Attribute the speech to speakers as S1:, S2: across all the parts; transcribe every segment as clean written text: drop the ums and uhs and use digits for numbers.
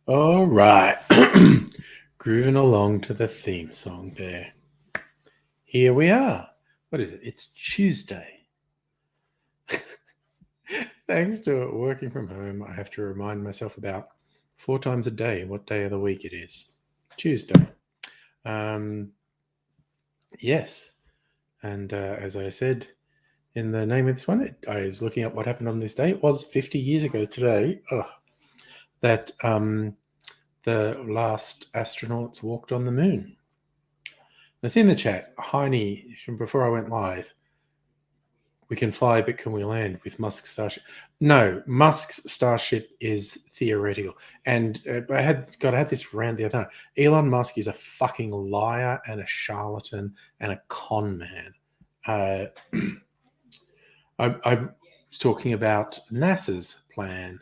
S1: All right. Grooving along to the theme song there. Here we are. What is it? It's Tuesday. Thanks to working from home, I have to remind myself about 4 times a day what day of the week it is. Tuesday. Yes. And as I said in the name of this one, I was looking at what happened on this day. It was 50 years ago today that the last astronauts walked on the moon. I see in the chat, Heine, before I went live, we can fly, but can we land with Musk's Starship? No, Musk's Starship is theoretical. And I had this rant the other time. Elon Musk is a fucking liar and a charlatan and a con man. I was talking about NASA's plan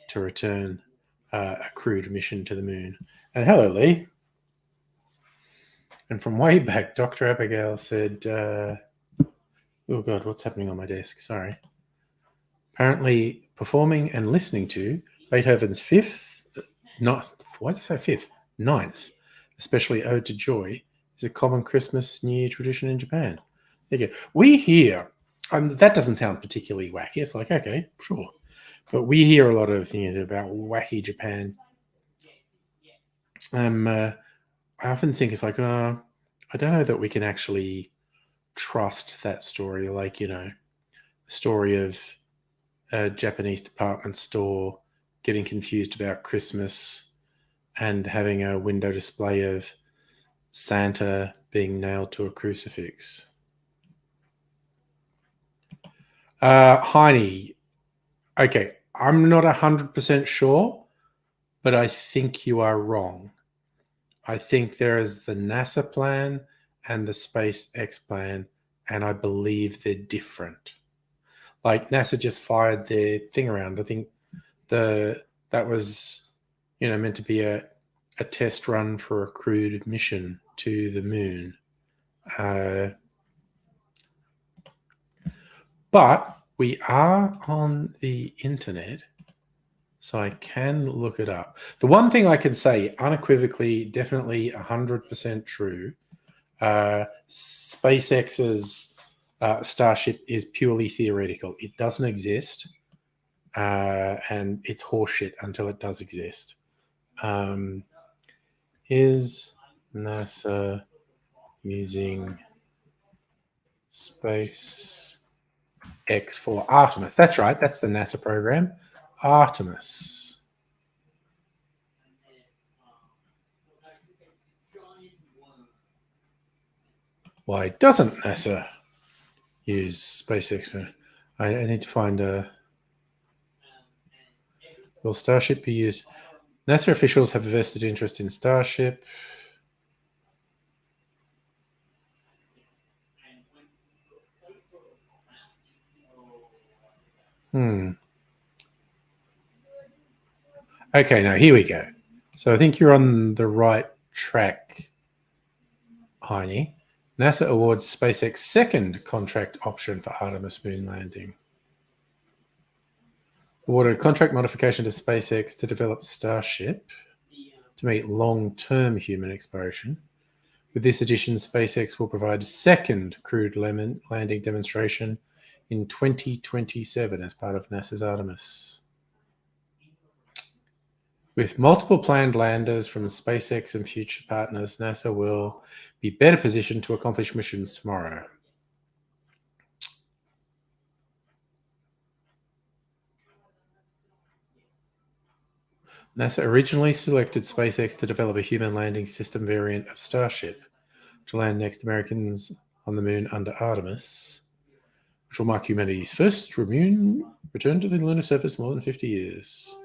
S1: to return a crewed mission to the moon. And hello, Lee. And from way back, Dr. Abigail said, oh God, what's happening on my desk? Sorry. Apparently performing and listening to Beethoven's ninth, especially Ode to Joy, is a common Christmas New Year tradition in Japan. There you go. We hear, that doesn't sound particularly wacky. It's like, okay, sure. But we hear a lot of things about wacky Japan. I often think it's like, I don't know that we can actually trust that story. Like, the story of a Japanese department store getting confused about Christmas and having a window display of Santa being nailed to a crucifix. Heine, okay, I'm not 100% sure, but I think you are wrong. I think there is the NASA plan and the SpaceX plan, and I believe they're different. Like NASA just fired their thing around. I think that was, meant to be a test run for a crewed mission to the moon. But we are on the internet, so I can look it up. The one thing I can say unequivocally, definitely 100% true, SpaceX's Starship is purely theoretical. It doesn't exist, and it's horseshit until it does exist. Is NASA using SpaceX for Artemis? That's right. That's the NASA program. Artemis. Why doesn't NASA use SpaceX? I need to find a... Will Starship be used? NASA officials have a vested interest in Starship. Okay, now here we go. So I think you're on the right track, Heine. NASA awards SpaceX second contract option for Artemis moon landing. Awarded contract modification to SpaceX to develop Starship to meet long-term human exploration. With this addition, SpaceX will provide second crewed landing demonstration in 2027 as part of NASA's Artemis. With multiple planned landers from SpaceX and future partners, NASA will be better positioned to accomplish missions tomorrow. NASA originally selected SpaceX to develop a human landing system variant of Starship to land next Americans on the moon under Artemis, which will mark humanity's first return to the lunar surface in more than 50 years.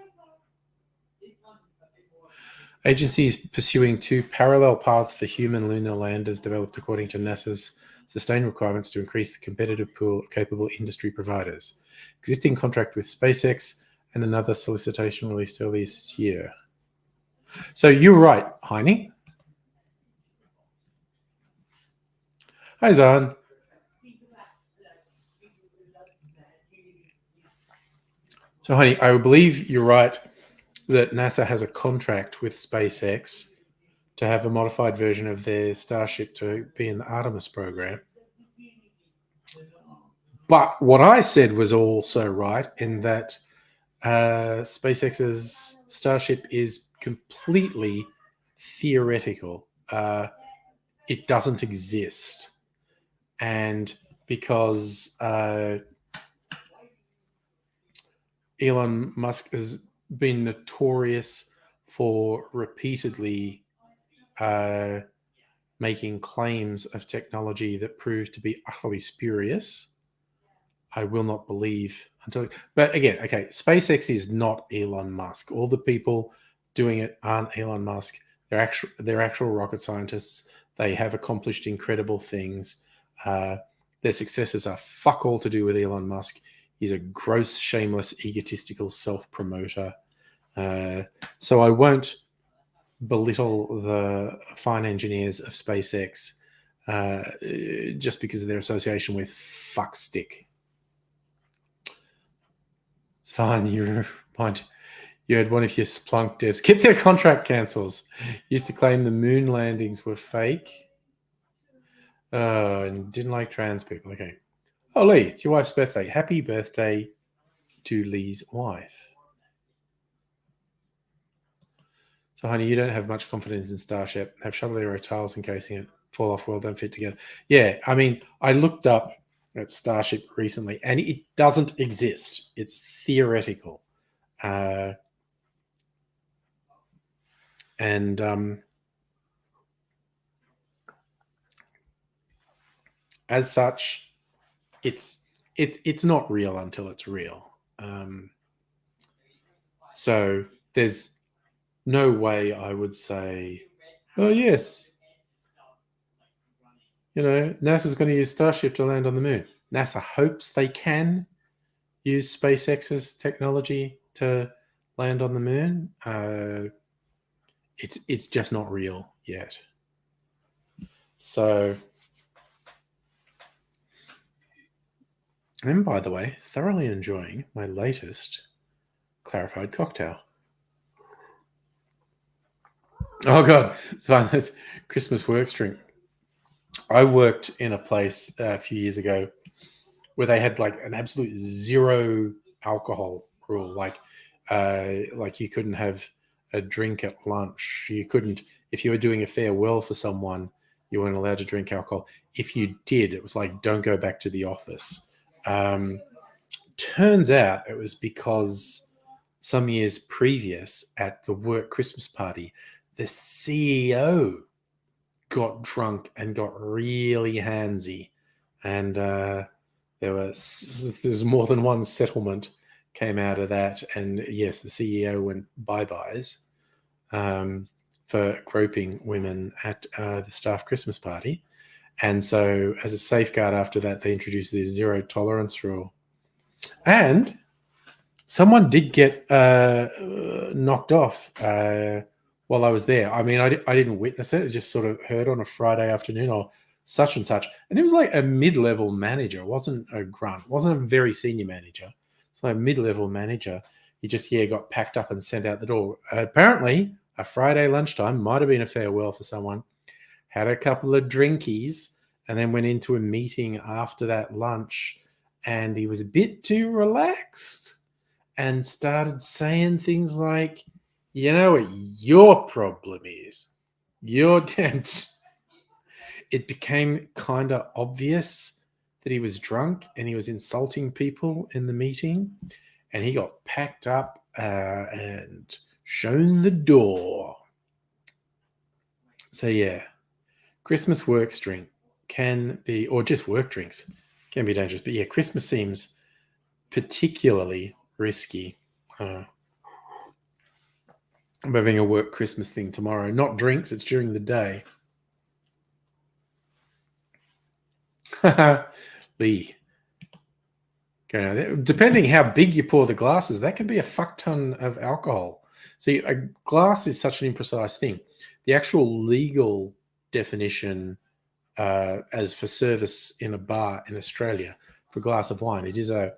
S1: Agency is pursuing 2 parallel paths for human lunar landers developed according to NASA's sustained requirements to increase the competitive pool of capable industry providers. Existing contract with SpaceX and another solicitation released earlier this year. So you're right, Heine. Hi, Zahn. So, Heine, I believe you're right that NASA has a contract with SpaceX to have a modified version of their Starship to be in the Artemis program. But what I said was also right in that SpaceX's Starship is completely theoretical. It doesn't exist. And because Elon Musk has been notorious for repeatedly making claims of technology that proved to be utterly spurious, I will not believe until. But again, okay, SpaceX is not Elon Musk. All the people doing it aren't Elon Musk. They're actual rocket scientists. They have accomplished incredible things. Their successes are fuck all to do with Elon Musk. He's a gross, shameless, egotistical self-promoter. So I won't belittle the fine engineers of SpaceX just because of their association with fuckstick. It's fine. You had one of your Splunk devs get their contract cancels. Used to claim the moon landings were fake. And didn't like trans people. Okay. Oh, Lee, it's your wife's birthday. Happy birthday to Lee's wife. So, honey, you don't have much confidence in Starship. Have Shuttle Aero tiles encasing it. Fall off well, don't fit together. Yeah, I mean, I looked up at Starship recently, and it doesn't exist. It's theoretical. And as such, it's not real until it's real. So there's no way I would say, oh yes, NASA's going to use Starship to land on the moon. NASA hopes they can use SpaceX's technology to land on the moon. It's just not real yet. So, and by the way, thoroughly enjoying my latest clarified cocktail. Oh God, it's fine. That's Christmas works drink. I worked in a place a few years ago where they had like an absolute zero alcohol rule. Like you couldn't have a drink at lunch. You couldn't, if you were doing a farewell for someone, you weren't allowed to drink alcohol. If you did, it was like, don't go back to the office. Turns out it was because some years previous at the work Christmas party, the CEO got drunk and got really handsy. And there's more than one settlement came out of that. And yes, the CEO went bye-byes for groping women at the staff Christmas party. And so as a safeguard after that, they introduced this zero tolerance rule. And someone did get knocked off while I was there. I mean, I didn't witness it. I just sort of heard on a Friday afternoon or such and such. And it was like a mid-level manager. It wasn't a grunt. It wasn't a very senior manager. It's like a mid-level manager. He just, got packed up and sent out the door. Apparently, a Friday lunchtime might have been a farewell for someone. Had a couple of drinkies and then went into a meeting after that lunch. And he was a bit too relaxed and started saying things like, you know what your problem is? Your dent. It became kind of obvious that he was drunk and he was insulting people in the meeting. And he got packed up and shown the door. So, yeah, Christmas works drink can be, or just work drinks can be dangerous. But, yeah, Christmas seems particularly risky. I'm having a work Christmas thing tomorrow. Not drinks, it's during the day. Lee. Depending how big you pour the glasses, that can be a fuck ton of alcohol. See, a glass is such an imprecise thing. The actual legal definition, as for service in a bar in Australia for a glass of wine, it is a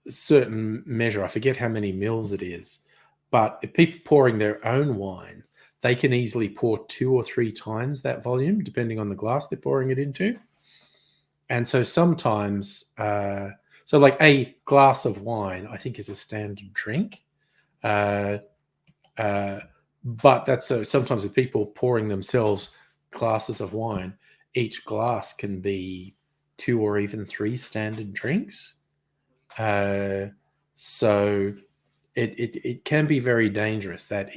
S1: certain measure. I forget how many mils it is, but if people pouring their own wine, they can easily pour 2 or 3 times that volume, depending on the glass they're pouring it into. And so sometimes, so like a glass of wine, I think is a standard drink. But that's sometimes with people pouring themselves glasses of wine, each glass can be 2 or even 3 standard drinks. So it can be very dangerous, that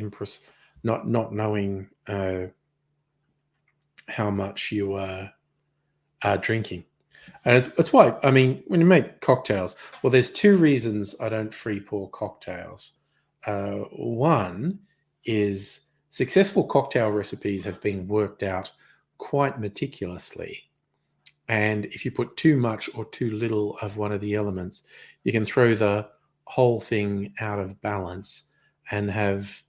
S1: not knowing how much you are drinking. And it's why, I mean, when you make cocktails, well, there's 2 reasons I don't free pour cocktails. One is successful cocktail recipes have been worked out quite meticulously. And if you put too much or too little of one of the elements, you can throw the whole thing out of balance and have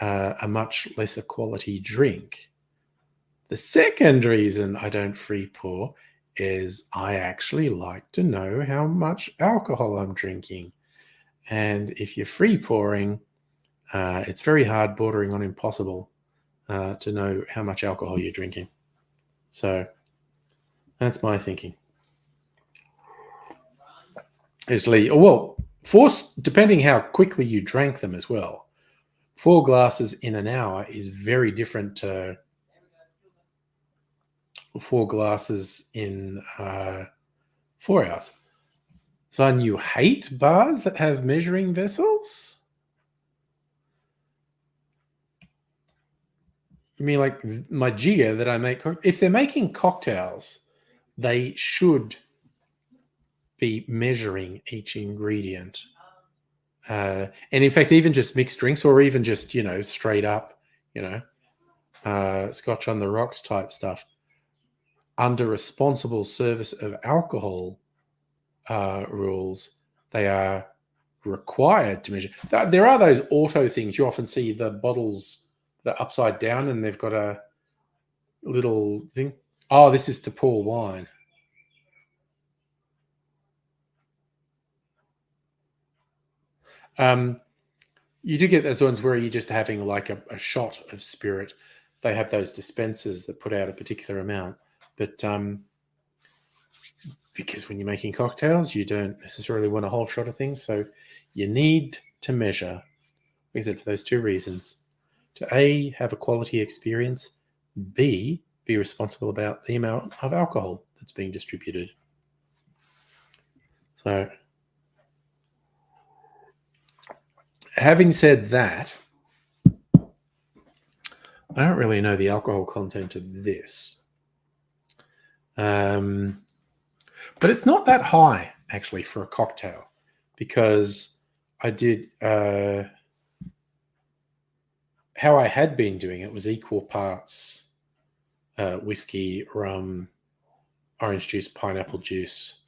S1: a much lesser quality drink. The second reason I don't free pour is I actually like to know how much alcohol I'm drinking. And if you're free pouring, it's very hard, bordering on impossible, to know how much alcohol you're drinking. So that's my thinking. Actually, well, depending how quickly you drank them as well. 4 glasses in an hour is very different to 4 glasses in 4 hours. So, and you hate bars that have measuring vessels? You mean like my jigger that I make? If they're making cocktails, they should be measuring each ingredient. And in fact, even just mixed drinks, or even just, straight up, Scotch on the rocks type stuff, under responsible service of alcohol rules, they are required to measure. There are those auto things. You often see the bottles that are upside down and they've got a little thing. Oh, this is to pour wine. You do get those ones where you're just having like a shot of spirit. They have those dispensers that put out a particular amount. But because when you're making cocktails, you don't necessarily want a whole shot of things. So you need to measure, like I said, for those 2 reasons. To A, have a quality experience. B, be responsible about the amount of alcohol that's being distributed. So, having said that, I don't really know the alcohol content of this. But it's not that high, actually, for a cocktail, because I did how I had been doing it was equal parts whiskey, rum, orange juice, pineapple juice,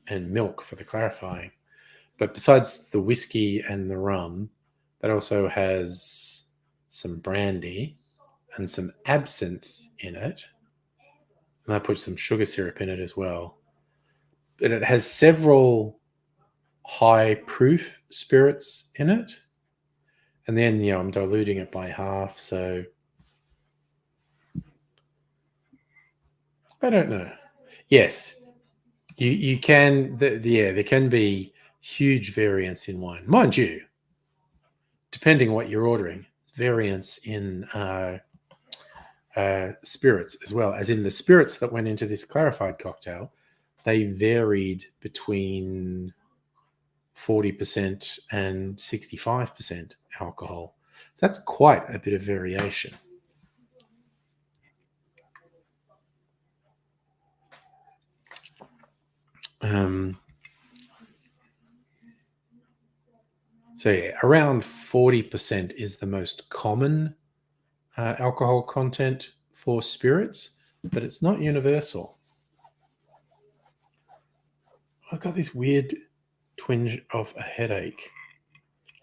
S1: and milk for the clarifying. But besides the whiskey and the rum, that also has some brandy and some absinthe in it. And I put some sugar syrup in it as well. And it has several high proof spirits in it. And then, I'm diluting it by half. So I don't know. Yes, you can. There can be huge variance in wine, mind you. Depending what you're ordering, variance in spirits as well. As in the spirits that went into this clarified cocktail, they varied between 40% and 65% alcohol. So that's quite a bit of variation. So yeah, around 40% is the most common alcohol content for spirits, but it's not universal. I've got this weird twinge of a headache.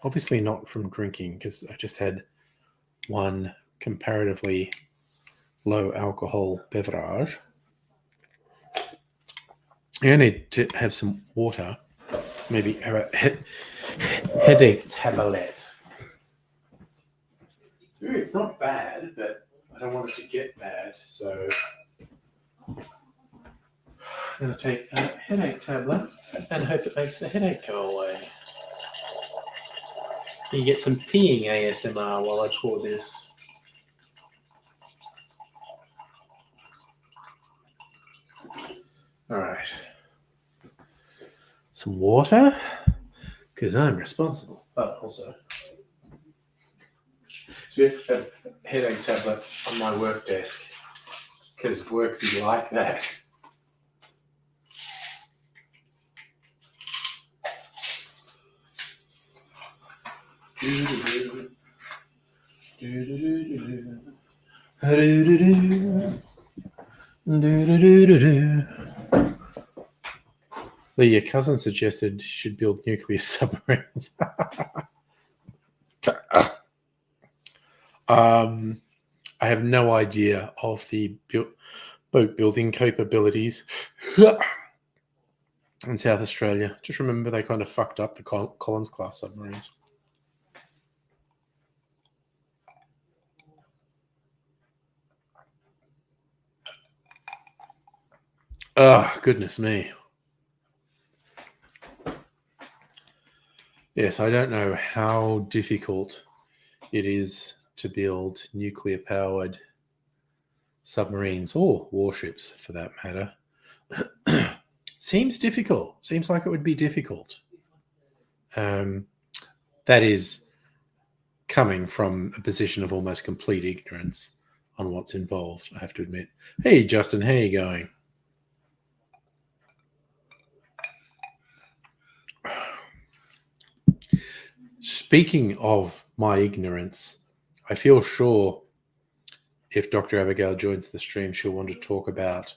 S1: Obviously not from drinking, because I just had one comparatively low alcohol beverage. I need to have some water, maybe a headache tablet. It's not bad, but I don't want it to get bad, so I'm going to take a headache tablet and hope it makes the headache go away. You get some peeing ASMR while I pour this. All right. Some water, because I'm responsible, but also have headache tablets on my work desk, because work be like that. Your cousin suggested you should build nuclear submarines. I have no idea of the boat building capabilities in South Australia. Just remember they kind of fucked up the Collins class submarines. Oh, goodness me. Yes, I don't know how difficult it is to build nuclear-powered submarines or warships, for that matter. Seems difficult. Seems like it would be difficult. That is coming from a position of almost complete ignorance on what's involved, I have to admit. Hey, Justin, how you going? Speaking of my ignorance, I feel sure if Dr. Abigail joins the stream, she'll want to talk about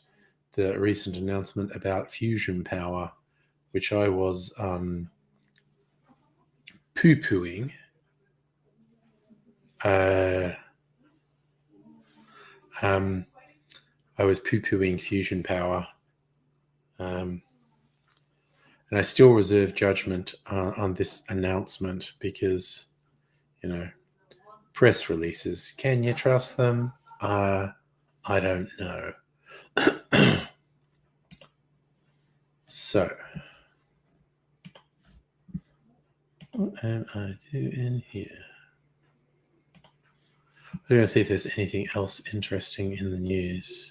S1: the recent announcement about fusion power, which I was poo-pooing. I was poo-pooing fusion power. And I still reserve judgment on this announcement because, press releases, can you trust them? I don't know. So, what am I doing here? We're going to see if there's anything else interesting in the news.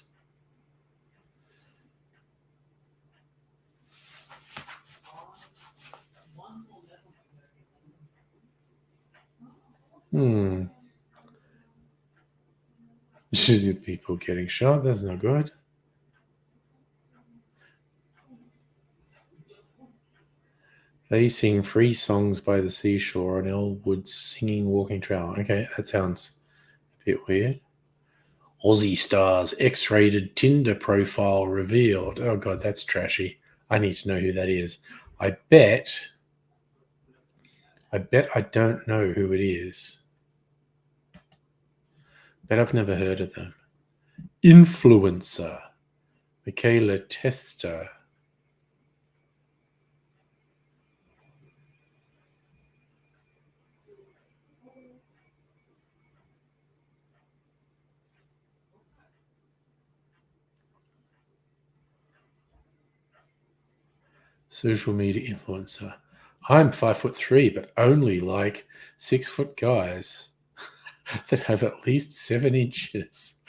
S1: People getting shot, that's not good. They sing free songs by the seashore on Elwood's singing walking trail. Okay, that sounds a bit weird. Aussie stars X-rated Tinder profile revealed. Oh god, that's trashy. I need to know who that is. I bet I don't know who it is. But I've never heard of them. Influencer. Michaela Tester. Social media influencer. I'm 5'3", but only like 6 foot guys that have at least 7 inches.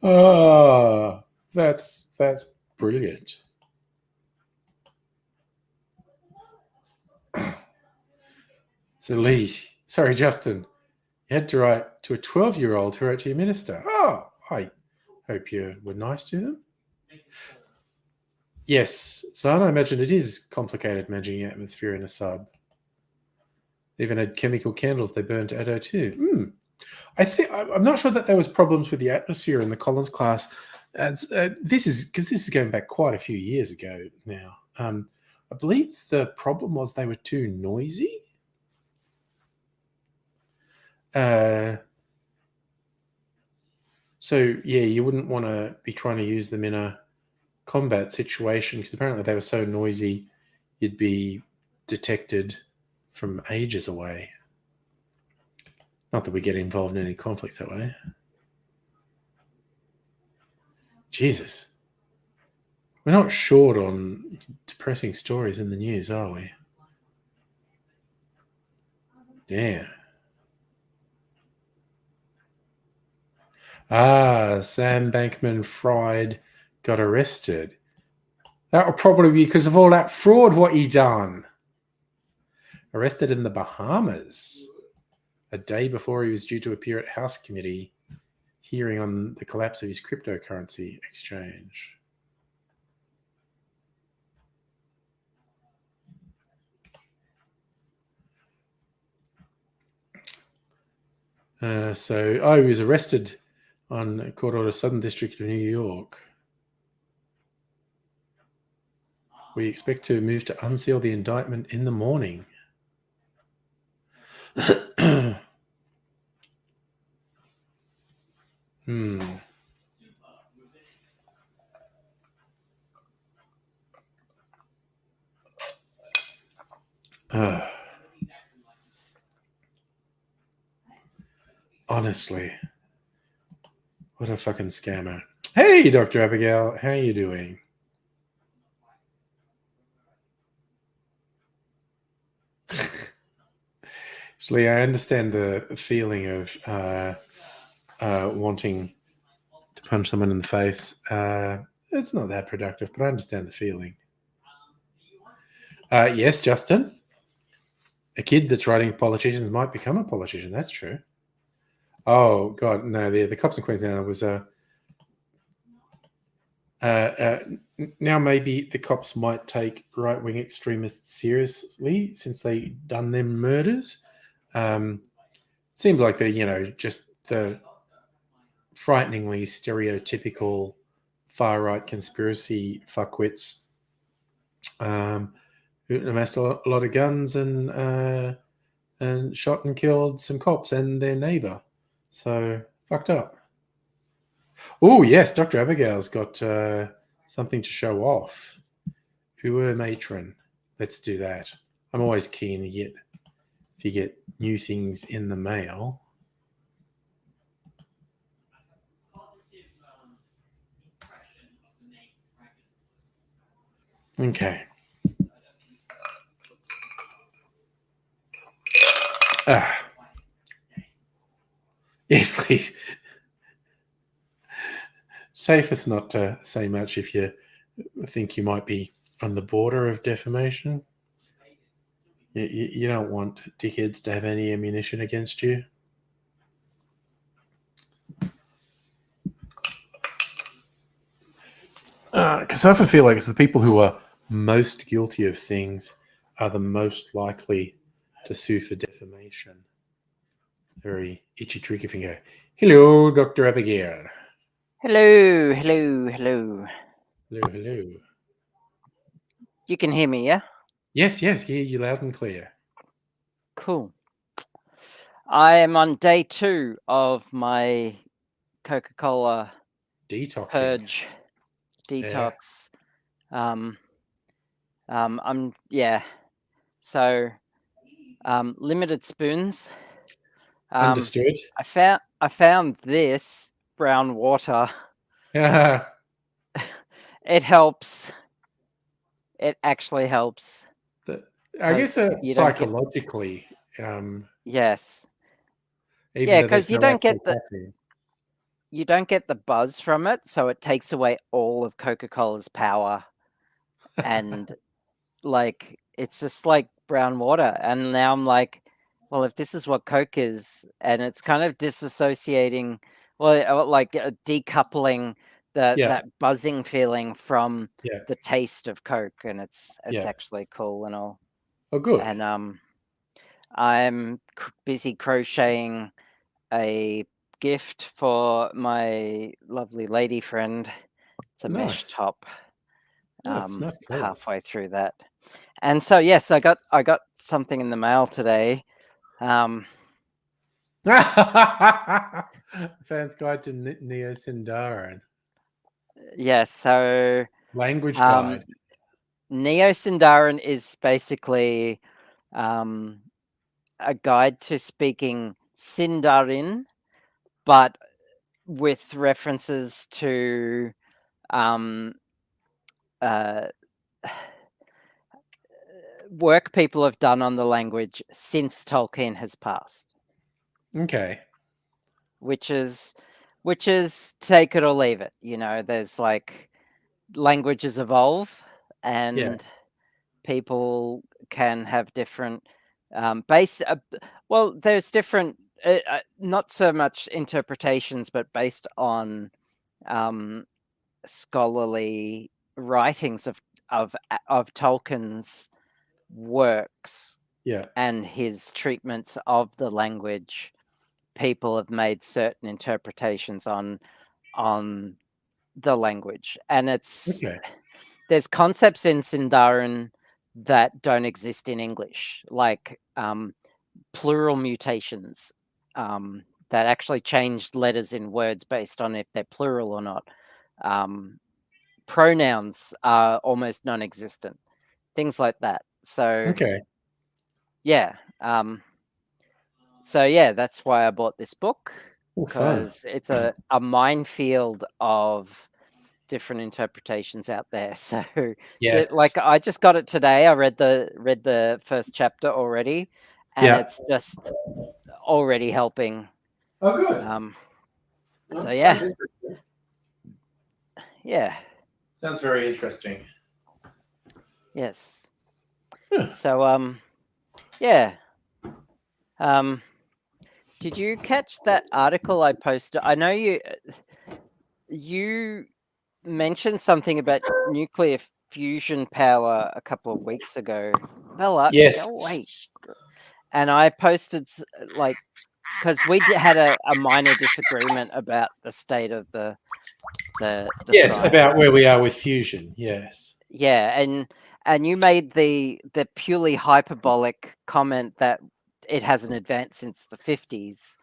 S1: Oh, that's brilliant. So Lee, sorry, Justin, you had to write to a 12-year-old who wrote to your minister. Oh, I hope you were nice to them. Yes, so I imagine it is complicated managing atmosphere in a sub. They even had chemical candles they burned at O2. I'm not sure that there was problems with the atmosphere in the Collins class. This is going back quite a few years ago now. I believe the problem was they were too noisy. So yeah, you wouldn't want to be trying to use them in a combat situation because apparently they were so noisy, you'd be detected from ages away. Not that we get involved in any conflicts that way. Jesus. We're not short on depressing stories in the news, are we? Yeah. Sam Bankman-Fried got arrested. That will probably be because of all that fraud what he done. Arrested in the Bahamas a day before he was due to appear at House Committee hearing on the collapse of his cryptocurrency exchange. He was arrested on court order Southern District of New York. We expect to move to unseal the indictment in the morning. Honestly, what a fucking scammer. Hey, Dr. Abigail, how are you doing? Actually, I understand the feeling of wanting to punch someone in the face. It's not that productive, but I understand the feeling. Yes, Justin. A kid that's writing politicians might become a politician. That's true. Oh God, no! The cops in Queensland was now maybe the cops might take right wing extremists seriously since they done them murders. Seems like they're just the frighteningly stereotypical far right conspiracy fuckwits who amassed a lot of guns and shot and killed some cops and their neighbor. So fucked up. Oh yes, Dr. Abigail's got something to show off. Ua matron. Let's do that. I'm always keen to get if you get new things in the mail. Okay. Yes, please. Safest not to say much if you think you might be on the border of defamation. You don't want dickheads to have any ammunition against you. Because I often feel like it's the people who are most guilty of things are the most likely to sue for defamation. Very itchy, tricky finger. Hello, Dr. Abigail.
S2: Hello, hello, hello.
S1: Hello, hello.
S2: You can hear me, yeah?
S1: Yes, hear you loud and clear.
S2: Cool. I am on day 2 of my Coca-Cola
S1: Detoxing.
S2: purge detox. Yeah. So limited spoons.
S1: Understood.
S2: I found this brown water. It helps. It actually helps.
S1: I guess psychologically.
S2: Yes. Yeah, because you don't get the buzz from it, so it takes away all of Coca-Cola's power, and like it's just like brown water. And now I'm like, well, if this is what Coke is, and it's kind of disassociating, like decoupling that buzzing feeling from
S1: Yeah.
S2: the taste of Coke, and it's
S1: Yeah.
S2: actually cool and all.
S1: Oh, good.
S2: And I'm busy crocheting a gift for my lovely lady friend. It's a mesh
S1: Nice.
S2: top.
S1: Nice colours.
S2: Halfway through that, and so yes, I got something in the mail today.
S1: Fan's Guide to Neo Sindarin.
S2: Yeah, so
S1: Language guide.
S2: Neo Sindarin is basically a guide to speaking Sindarin, but with references to work people have done on the language since Tolkien has passed.
S1: Okay.
S2: Which is take it or leave it. You know, there's like languages evolve and people can have different well, there's different not so much interpretations, but based on scholarly writings of Tolkien's works and his treatments of the language. People have made certain interpretations on the language, and it's there's concepts in Sindarin that don't exist in English, like plural mutations that actually change letters in words based on if they're plural or not. Pronouns are almost non-existent, things like that. So yeah. So yeah, that's why I bought this book, because it's a minefield of different interpretations out there. So like I just got it today. I read the first chapter already, and it's just already helping.
S1: Oh, good.
S2: So yeah,
S1: sounds very interesting.
S2: Yes. So yeah. Did you catch that article I posted? I know you mentioned something about nuclear fusion power a couple of weeks ago. Bella,
S1: yes.
S2: Go away. And I posted like, because we had a minor disagreement about the state of the
S1: yes,
S2: science.
S1: about where we are with fusion. Yes.
S2: Yeah, and you made the purely hyperbolic comment that it hasn't advanced since the 50s.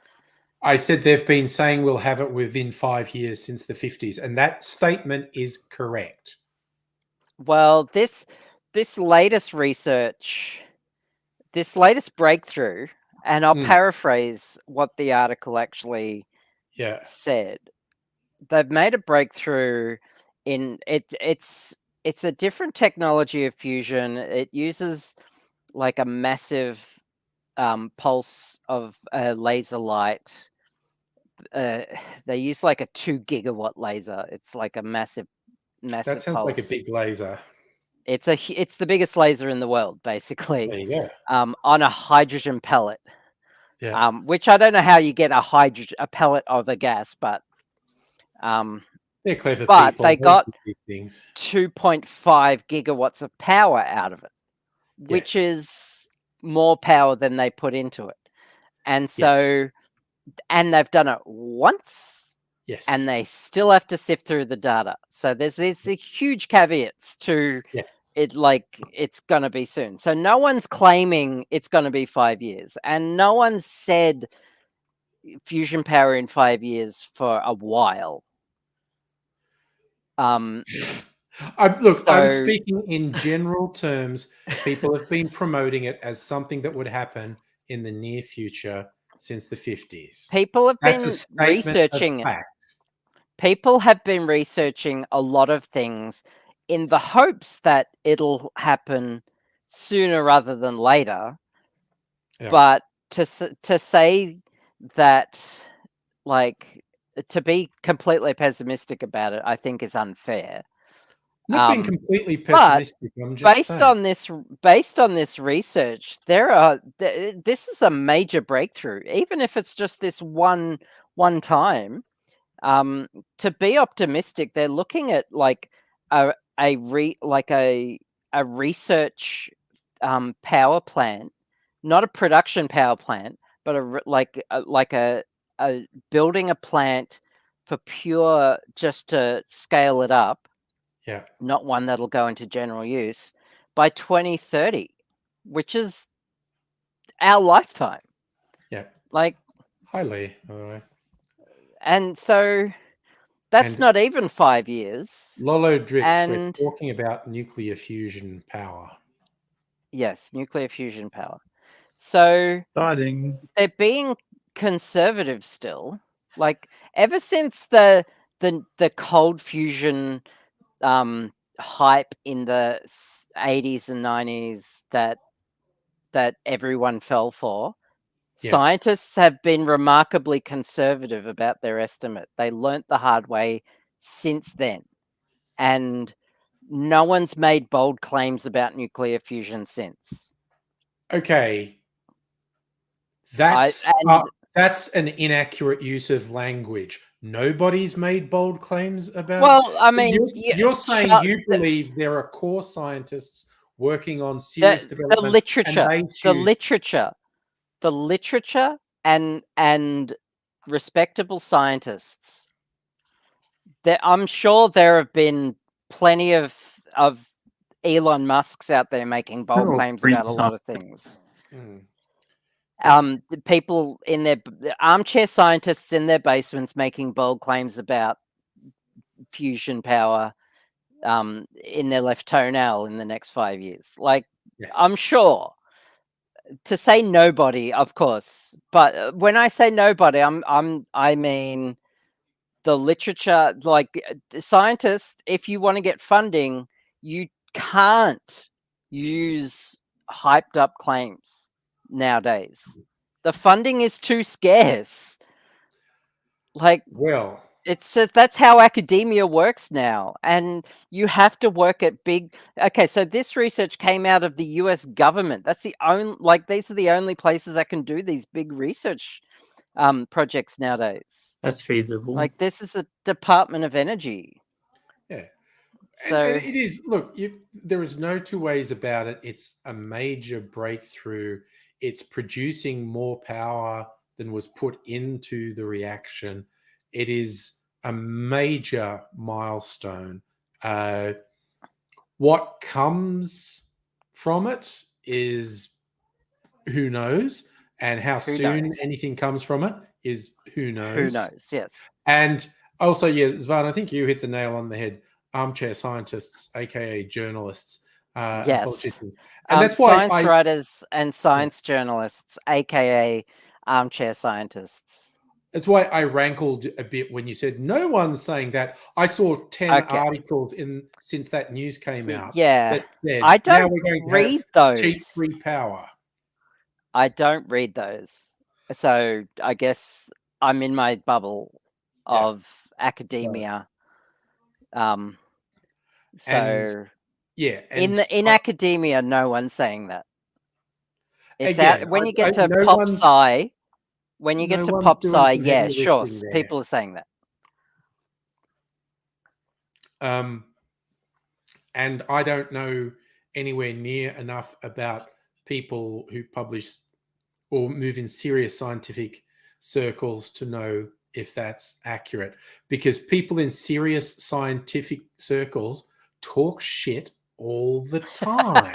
S1: I said they've been saying we'll have it within 5 years since the 50s, and that statement is correct.
S2: Well, this latest research, this latest breakthrough, and I'll paraphrase what the article actually said. They've made a breakthrough in it. It's a different technology of fusion. It uses like a massive pulse of laser light. They use like a 2 gigawatt laser. It's like a massive
S1: That sounds
S2: pulse.
S1: like a big laser.
S2: It's the biggest laser in the world, basically.
S1: There you go.
S2: On a hydrogen pellet.
S1: Yeah.
S2: Which I don't know how you get a pellet of a gas, but
S1: they're clever
S2: but
S1: people.
S2: They got
S1: things.
S2: 2.5 gigawatts of power out of it, which is more power than they put into it. And so, and they've done it once, and they still have to sift through the data. So there's the huge caveats to it, like it's going to be soon. So no one's claiming it's going to be 5 years, and no one said fusion power in 5 years for a while.
S1: I'm speaking in general terms. People have been promoting it as something that would happen in the near future since the 50s.
S2: People have been researching it. People have been researching a lot of things in the hopes that it'll happen sooner rather than later. But to say that, like, to be completely pessimistic about it, I think is unfair.
S1: Not being completely pessimistic. I'm just
S2: based on this research, this is a major breakthrough. Even if it's just this one time, To be optimistic, they're looking at like a research power plant, not a production power plant, but a building a plant for pure, just to scale it up.
S1: Yeah.
S2: Not one that'll go into general use by 2030, which is our lifetime.
S1: Yeah.
S2: Like,
S1: hi Lee, by the way.
S2: And so that's not even 5 years.
S1: Lolo Drix, we're talking about nuclear fusion power.
S2: Yes, nuclear fusion power. So
S3: exciting.
S2: They're being conservative still. Like, ever since the cold fusion hype in the 80s and 90s that everyone fell for, yes, scientists have been remarkably conservative about their estimate. They learnt the hard way since then. And no one's made bold claims about nuclear fusion since.
S1: Okay. That's an inaccurate use of language. Nobody's made bold claims about.
S2: Well, I mean,
S1: you're saying you believe there are core scientists working on serious developments.
S2: The literature, and respectable scientists. I'm sure there have been plenty of Elon Musks out there making bold claims about a lot of things. People in their armchair scientists in their basements making bold claims about fusion power in their left toenail in the next 5 years. Like, yes. I'm sure. To say nobody, of course, but when I say nobody, I mean the literature. Like, scientists, if you want to get funding, you can't use hyped up claims nowadays. The funding is too scarce. Like,
S1: well,
S2: it's just, that's how academia works now, and you have to work at big. Okay, so this research came out of the US government. That's the only, like, these are the only places that can do these big research projects nowadays.
S3: That's feasible.
S2: Like, this is the Department of Energy.
S1: Yeah. So and it is, look, there is no two ways about it. It's a major breakthrough. It's producing more power than was put into the reaction. It is a major milestone. What comes from it is who knows, and how soon anything comes from it is who knows.
S2: Who knows, yes.
S1: And also, yes, Zvan, I think you hit the nail on the head. Armchair scientists, aka journalists,
S2: yes,
S1: and politicians. And that's why
S2: science writers and science journalists, aka armchair scientists.
S1: That's why I rankled a bit when you said no one's saying that. I saw 10 articles since that news came out.
S2: Yeah,
S1: that said,
S2: I don't
S1: now we're going to
S2: read those.
S1: Cheap free power.
S2: I don't read those, so I guess I'm in my bubble of academia. So in academia, no one's saying that. It's again, when you get to pop sci. When you get to pop sci, yeah, sure, people are saying that.
S1: And I don't know anywhere near enough about people who publish or move in serious scientific circles to know if that's accurate, because people in serious scientific circles talk shit all the time.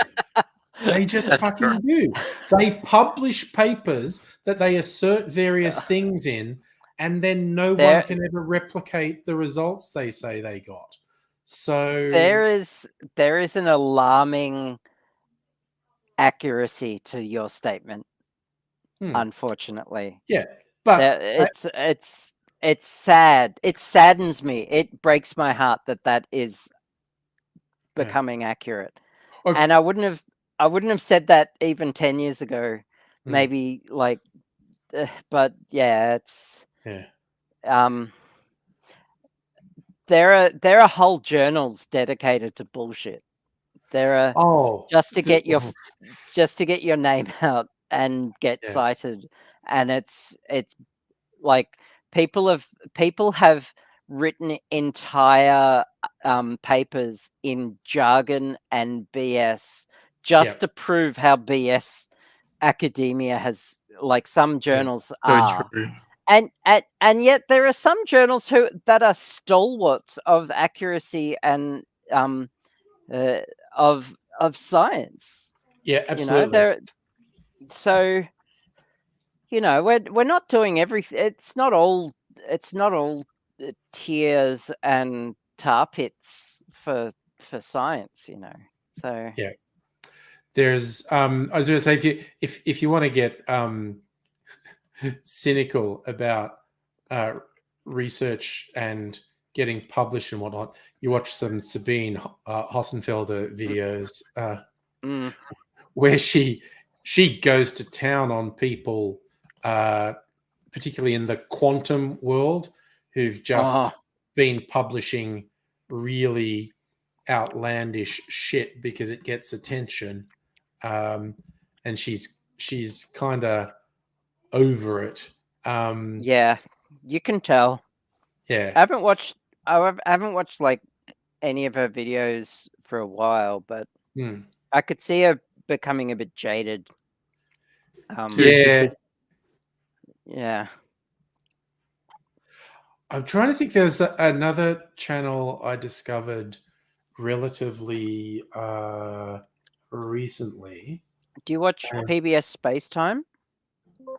S1: They just fucking do. They publish papers that they assert various things in, and then no one can ever replicate the results they say they got. So
S2: there is an alarming accuracy to your statement, unfortunately.
S1: Yeah, but
S2: it's sad. It saddens me. It breaks my heart that is becoming accurate. Okay. And I wouldn't have said that even 10 years ago, maybe, like, but yeah, it's there are whole journals dedicated to bullshit. There are just to get your name out and get cited, and it's like people have written entire papers in jargon and BS just to prove how BS academia has, like, some journals are.
S1: True.
S2: And yet there are some journals that are stalwarts of accuracy and of science.
S1: Yeah, absolutely.
S2: So we're not doing everything. It's not all tears and tar pits for science. So
S1: yeah. There's I was going to say, if you want to get cynical about research and getting published and whatnot, you watch some Sabine Hossenfelder videos where she goes to town on people, particularly in the quantum world, who've just been publishing really outlandish shit because it gets attention, and she's kind of over it.
S2: Yeah, you can tell.
S1: Yeah,
S2: I haven't watched like any of her videos for a while, but I could see her becoming a bit jaded. Yeah.
S1: I'm trying to think. There's another channel I discovered relatively recently.
S2: Do you watch PBS Space Time?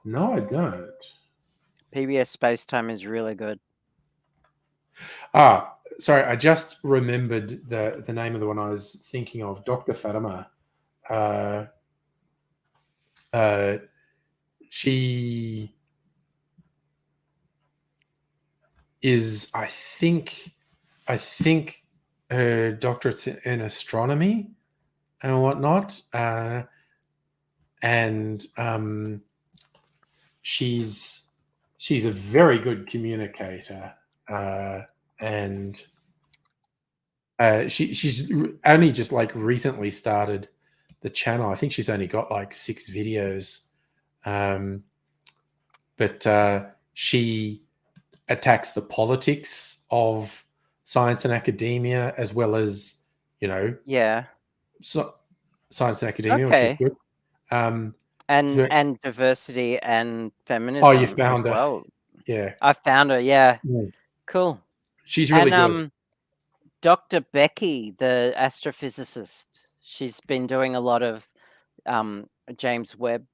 S1: No, I don't.
S2: PBS Space Time is really good.
S1: Sorry, I just remembered the name of the one I was thinking of. Dr. Fatima. She is, I think her doctorate's in astronomy and whatnot, and she's a very good communicator, and she's only just like recently started the channel. I think she's only got like 6 videos, but she attacks the politics of science and academia, as well as science and academia, which is good.
S2: And diversity and feminism.
S1: Oh, you found her?
S2: Well.
S1: Yeah,
S2: I found her. Yeah, cool.
S1: She's really good.
S2: Dr. Becky, the astrophysicist, she's been doing a lot of James Webb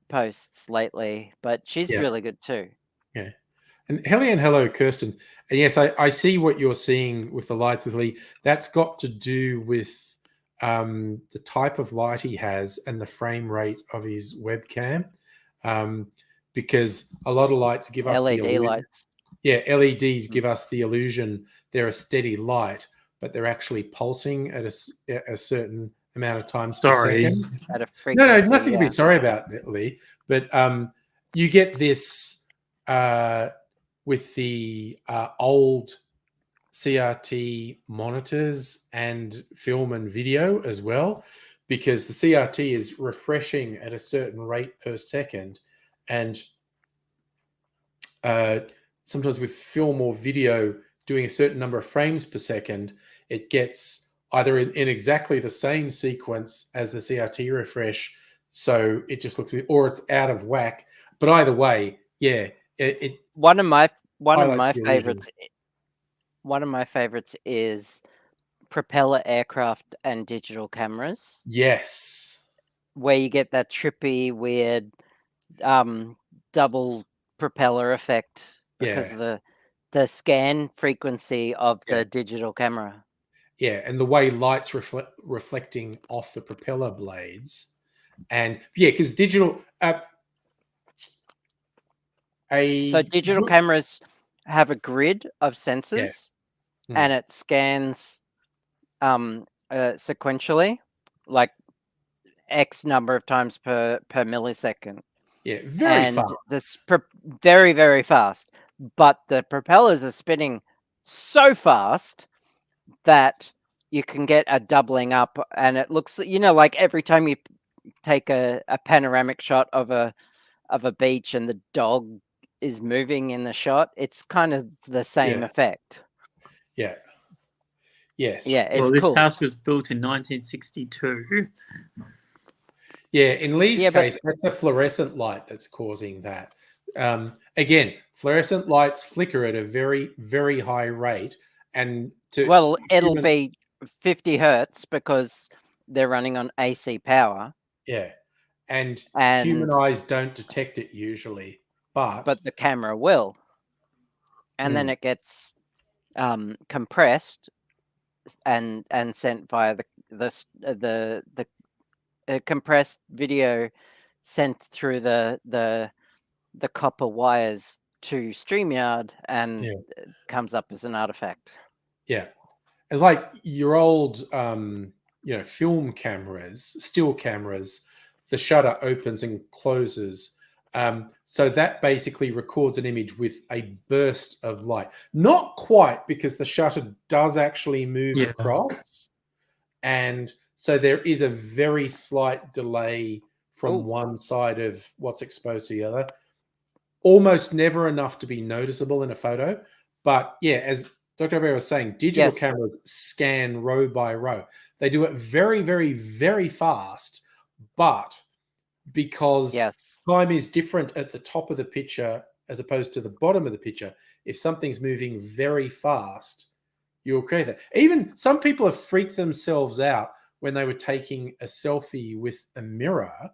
S2: posts lately, but she's really good too.
S1: Yeah. And hello, Kirsten. And yes, I see what you're seeing with the lights with Lee. That's got to do with the type of light he has and the frame rate of his webcam, because a lot of lights give us
S2: LED lights.
S1: Yeah, LEDs give us the illusion they're a steady light, but they're actually pulsing at a certain amount of times per second.
S2: At a frequency.
S1: No, nothing to be sorry about, Lee. But you get this with the old CRT monitors and film and video as well, because the CRT is refreshing at a certain rate per second, and sometimes with film or video doing a certain number of frames per second, it gets either in exactly the same sequence as the CRT refresh, so it just looks, or it's out of whack. But either way, yeah,
S2: one of my favorites is propeller aircraft and digital cameras.
S1: Yes,
S2: where you get that trippy, weird double propeller effect because of the scan frequency of the digital camera.
S1: Yeah, and the way light's reflecting off the propeller blades, and because digital.
S2: So digital cameras have a grid of sensors, and it scans sequentially, like X number of times per millisecond.
S1: Yeah, very fast.
S2: This very, very fast. But the propellers are spinning so fast that you can get a doubling up, and it looks, like every time you take a panoramic shot of a beach and the dog is moving in the shot, it's kind of the same effect.
S1: Yeah. Yes.
S2: Yeah, it's
S3: well, this
S2: cool.
S3: house was built in 1962.
S1: Yeah, in Lee's case, that's a fluorescent light that's causing that. Again, fluorescent lights flicker at a very, very high rate, and
S2: it'll be 50 hertz because they're running on AC power.
S1: Yeah, and human eyes don't detect it usually, but
S2: the camera will, and then it gets compressed and sent via the compressed video sent through the copper wires to StreamYard, and it comes up as an artifact.
S1: Yeah, it's like your old film cameras, still cameras. The shutter opens and closes. So that basically records an image with a burst of light. Not quite, because the shutter does actually move across. And so there is a very slight delay from one side of what's exposed to the other. Almost never enough to be noticeable in a photo. But yeah, as Dr. Abreu was saying, digital cameras scan row by row. They do it very, very, very fast, but because time is different at the top of the picture as opposed to the bottom of the picture, if something's moving very fast, you'll create that. Even some people have freaked themselves out when they were taking a selfie with a mirror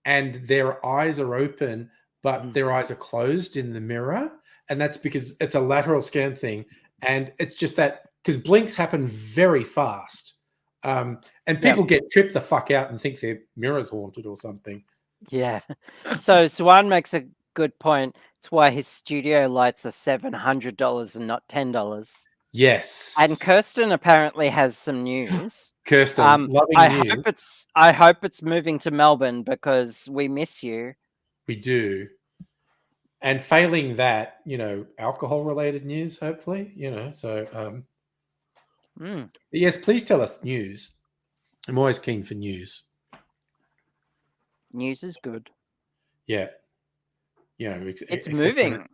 S1: and their eyes are open, but their eyes are closed in the mirror. And that's because it's a lateral scan thing. And it's just that because blinks happen very fast. And people get tripped the fuck out and think their mirror's haunted or something.
S2: Yeah. So Swan makes a good point. It's why his studio lights are $700 and not $10.
S1: Yes.
S2: And Kirsten apparently has some news.
S1: Kirsten, loving news.
S2: I hope it's moving to Melbourne because we miss you.
S1: We do. And failing that, alcohol-related news, hopefully, so... Yes, please tell us news. I'm always keen for news.
S2: News is good.
S1: Yeah.
S2: It's moving.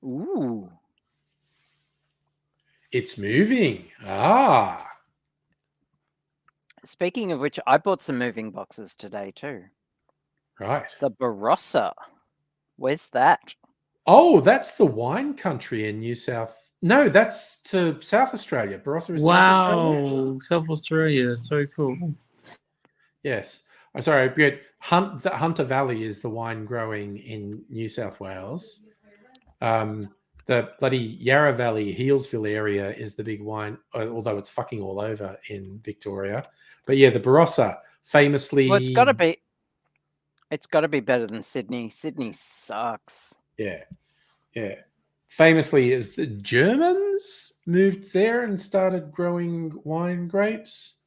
S2: Ooh.
S1: It's moving. Ah.
S2: Speaking of which, I bought some moving boxes today too.
S1: Right.
S2: The Barossa. Where's that?
S1: Oh, that's the wine country in New South. No, that's to South Australia. Barossa is South Australia.
S3: South Australia. So cool.
S1: Yes. I'm sorry. The Hunter Valley is the wine growing in New South Wales. The bloody Yarra Valley, Healesville area is the big wine, although it's fucking all over in Victoria. But yeah, the Barossa famously.
S2: Well, it's got to be. It's got to be better than Sydney. Sydney sucks.
S1: Yeah. Yeah. Famously, as the Germans moved there and started growing wine grapes.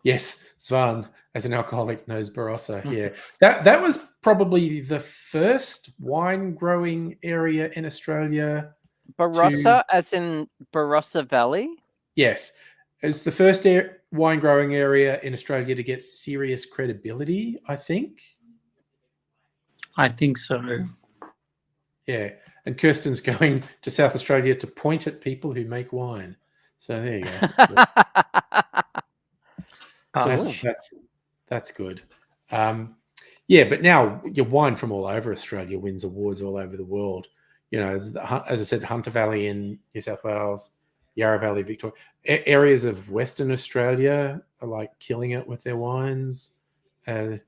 S1: Yes, Svan, as an alcoholic, knows Barossa. Yeah, that was probably the first wine growing area in Australia.
S2: Barossa, as in Barossa Valley?
S1: Yes. It's the first wine growing area in Australia to get serious credibility, I think.
S3: I think so.
S1: Yeah. And Kirsten's going to South Australia to point at people who make wine. So there you go. That's good. Yeah, but now your wine from all over Australia wins awards all over the world. As I said, Hunter Valley in New South Wales, Yarra Valley, Victoria, areas of Western Australia are like killing it with their wines. And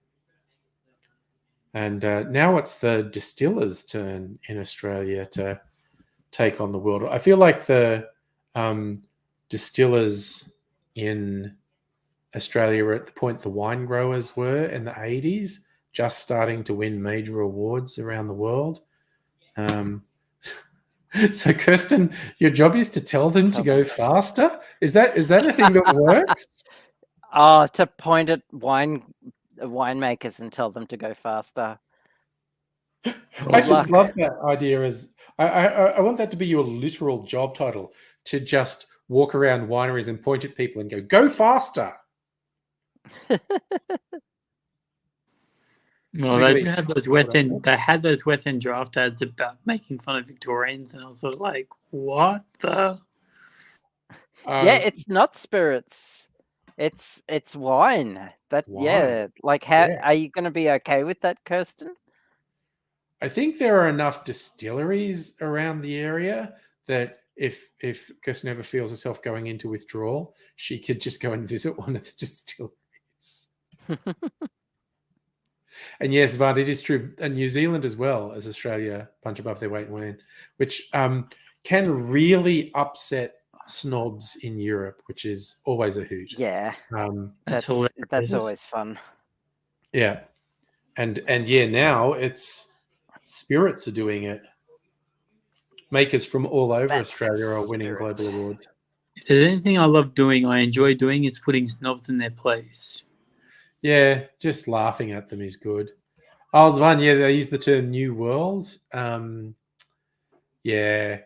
S1: now it's the distillers' turn in Australia to take on the world. I feel like the distillers in Australia were at the point the wine growers were in the 80s, just starting to win major awards around the world. So, Kirsten, your job is to tell them to go faster? Is that a thing that works?
S2: To point at winemakers and tell them to go faster.
S1: I just love that idea. As I want that to be your literal job title, to just walk around wineries and point at people and go faster.
S3: Well, they do have those West End. They had those West End draft ads about making fun of Victorians, and I was sort of like, "What the?"
S2: Yeah, it's not spirits. It's wine. Yeah. Like, how are you going to be okay with that, Kirsten?
S1: I think there are enough distilleries around the area that if Kirsten ever feels herself going into withdrawal, she could just go and visit one of the distilleries. And yes, Vard, it is true. And New Zealand as well as Australia punch above their weight in wine, which can really upset snobs in Europe, which is always a hoot.
S2: Yeah, that's always fun.
S1: Yeah, and yeah, now it's spirits are doing it. Makers from all over Australia are winning global awards.
S3: If there's anything I love doing, I enjoy doing, is putting snobs in their place.
S1: Yeah, just laughing at them is good. I was one. Yeah, they use the term "new world." Yeah.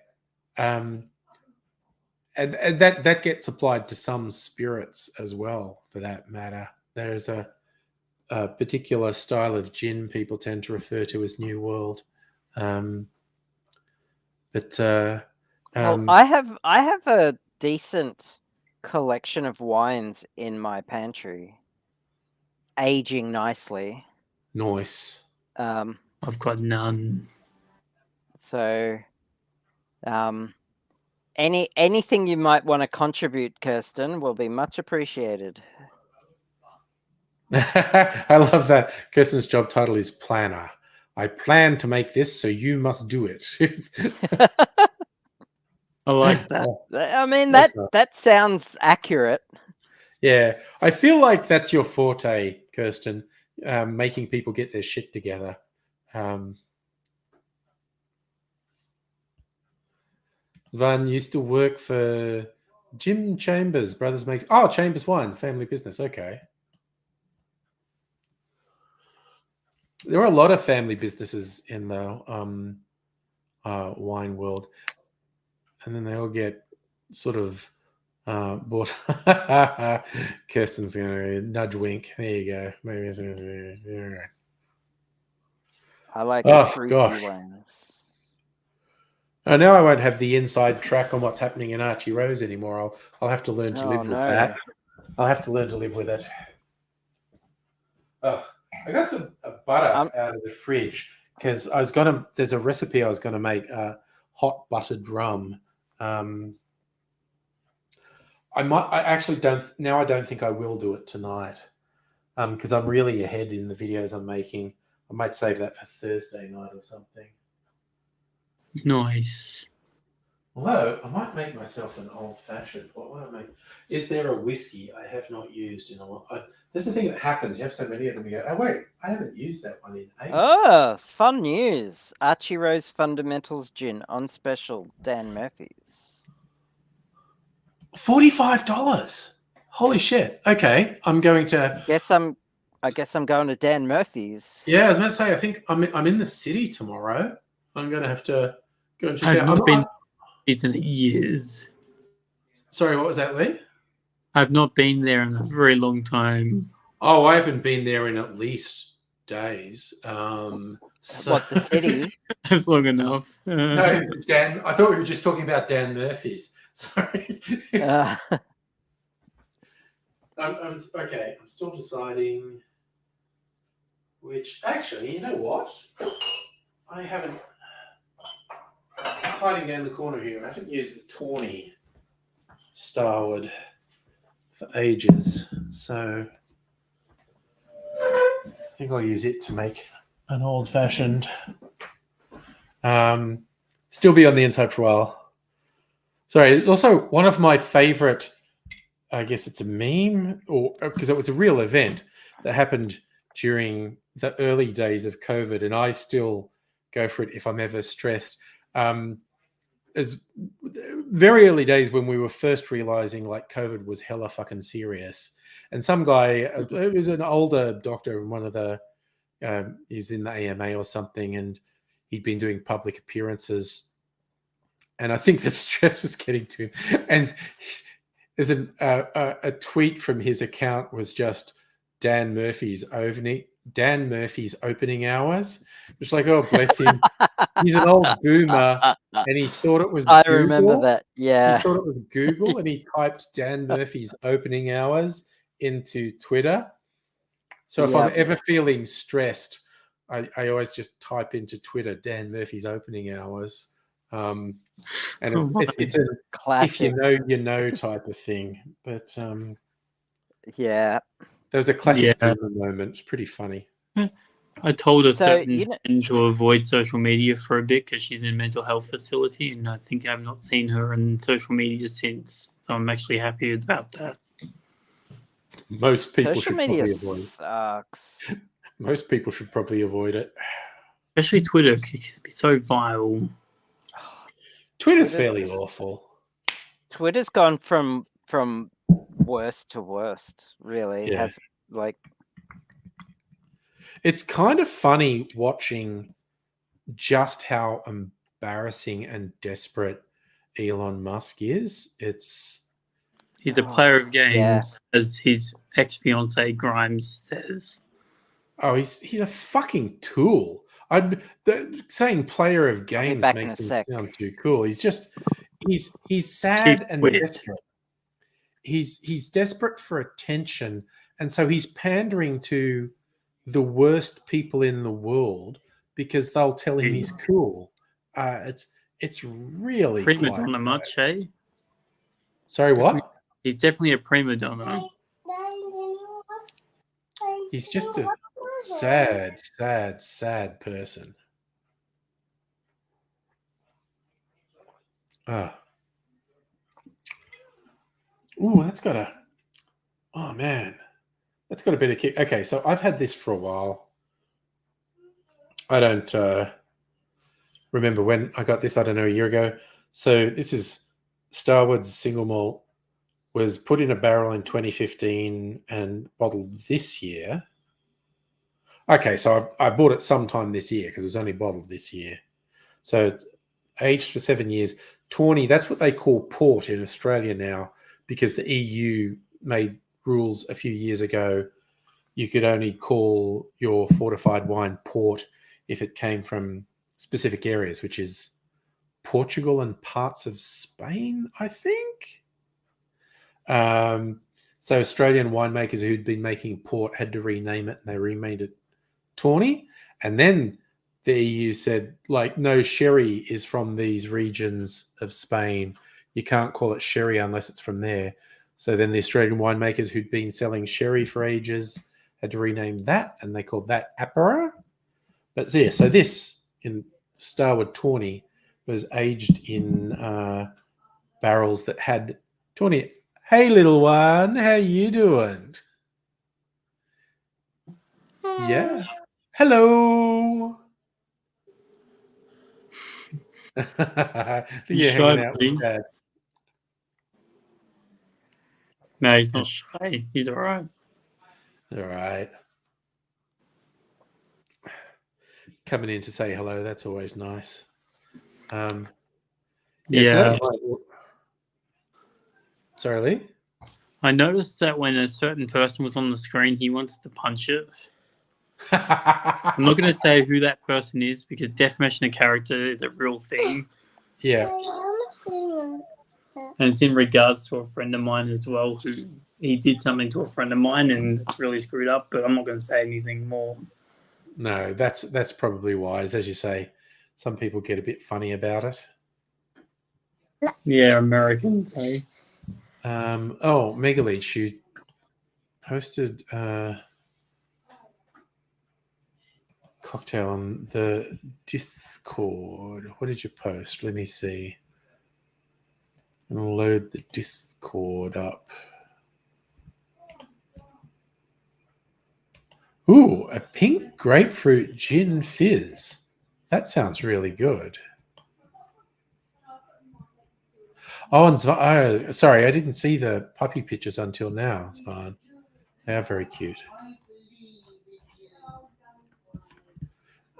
S1: And that gets applied to some spirits as well, for that matter. There's a particular style of gin people tend to refer to as New World. Well,
S2: I have a decent collection of wines in my pantry, aging nicely.
S1: Nice.
S3: I've got none.
S2: So, anything you might want to contribute, Kirsten, will be much appreciated.
S1: I love that. Kirsten's job title is planner. I plan to make this, so you must do it.
S3: I like that.
S2: I mean, that sounds accurate.
S1: Yeah, I feel like that's your forte, Kirsten, making people get their shit together. Van used to work for Jim Chambers Brothers makes. Oh, Chambers Wine, family business. Okay. There are a lot of family businesses in the wine world, and then they all get sort of bought. Kirsten's going to nudge wink. There you go. Maybe it's all right.
S2: I like fruity wines.
S1: Oh, now I won't have the inside track on what's happening in Archie Rose anymore. I'll have to learn to live with that. I'll have to learn to live with it. Oh, I got some butter out of the fridge because there's a recipe I was going to make, hot buttered rum. I don't think I will do it tonight because I'm really ahead in the videos I'm making. I might save that for Thursday night or something.
S3: Nice.
S1: Although I might make myself an old fashioned. What would I make? Is there a whiskey I have not used in a while? There's the thing that happens. You have so many of them. You go, oh wait, I haven't used that one in ages.
S2: Oh, fun news! Archie Rose Fundamentals Gin on special. Dan Murphy's.
S1: $45. Holy shit! Okay, I'm going to.
S2: I guess I'm going to Dan Murphy's.
S1: Yeah, I was about to say. I think I'm in the city tomorrow. I'm going to have to go and check
S3: it out. I've not been in years.
S1: Sorry, what was that, Lee?
S3: I've not been there in a very long time.
S1: Oh, I haven't been there in at least days.
S2: What, the city?
S3: That's long enough.
S1: No, Dan. I thought we were just talking about Dan Murphy's. Sorry. I'm okay. I'm still deciding which. Actually, you know what? I haven't. Hiding down the corner here. I haven't used the Tawny Starward for ages, so I think I'll use it to make an old-fashioned. Still be on the inside for a while. Sorry, it's also one of my favorite. I guess it's a meme, or because it was a real event that happened during the early days of COVID, and I still go for it if I'm ever stressed. As very early days when we were first realizing like COVID was hella fucking serious, and some guy, it was an older doctor, one of the, he's in the AMA or something, and he'd been doing public appearances, and I think the stress was getting to him. And there's a tweet from his account was just Dan Murphy's Dan Murphy's opening hours. It's like, oh, bless him. He's an old boomer, and he thought it was
S2: I
S1: Google.
S2: remember that. Yeah.
S1: He thought it was Google, and he typed Dan Murphy's opening hours into Twitter. So if I'm ever feeling stressed, I always just type into Twitter Dan Murphy's opening hours. And it's a
S2: classic.
S1: if you know type of thing. But
S2: yeah,
S1: there was a classic moment. It's pretty funny.
S3: I told a certain friend to avoid social media for a bit because she's in a mental health facility, and I think I've not seen her on social media since. So I'm actually happy about that.
S1: Most people
S2: social
S1: should
S2: media
S1: probably avoid it.
S2: Sucks.
S1: Most people should probably avoid it.
S3: Especially Twitter, it can be so vile.
S1: Twitter's fairly awful.
S2: Twitter's gone from worst to worst, really.
S1: Yeah.
S2: It has
S1: it's kind of funny watching just how embarrassing and desperate Elon Musk is.
S3: He's a player of games, as his ex-fiancée Grimes says.
S1: Oh, he's a fucking tool. Saying player of games makes him sound too cool. He's sad and desperate. He's desperate for attention, and so he's pandering to the worst people in the world because they'll tell him he's cool. It's really
S3: prima donna much, eh?
S1: Sorry, what?
S3: He's definitely a prima donna.
S1: He's just a sad person. Ooh, that's got a bit of kick. Okay, so I've had this for a while. I don't remember when I got this. I don't know, a year ago. So this is Starwoods single malt. Was put in a barrel in 2015 and bottled this year. Okay, so I bought it sometime this year because it was only bottled this year. So it's aged for 7 years. Tawny, that's what they call port in Australia now because the EU made rules a few years ago. You could only call your fortified wine port if it came from specific areas, which is Portugal and parts of Spain, I think. So Australian winemakers who'd been making port had to rename it, and they renamed it Tawny. And then the EU said, like, no, sherry is from these regions of Spain. You can't call it sherry unless it's from there. So then the Australian winemakers who'd been selling sherry for ages had to rename that, and they called that Apera. But yeah, so this in Starwood Tawny was aged in barrels that had Tawny. Hey, little one, how you doing? Yeah. Hello. You're hanging out with Dad.
S3: No, he's not shy. He's all right.
S1: All right. Coming in to say hello, that's always nice.
S3: Yeah.
S1: Sorry, Lee?
S3: I noticed that when a certain person was on the screen, he wants to punch it. I'm not going to say who that person is because defamation of character is a real thing.
S1: Yeah.
S3: And it's in regards to a friend of mine as well, who he did something to a friend of mine and it's really screwed up, but I'm not going to say anything more.
S1: No, that's probably wise. As you say, some people get a bit funny about it.
S3: Yeah, Americans, eh?
S1: Megaleech, you posted cocktail on the Discord. What did you post? Let me see. I'm going to load the Discord up. Ooh, a pink grapefruit gin fizz. That sounds really good. Oh, and sorry, I didn't see the puppy pictures until now. Zvan. They are very cute.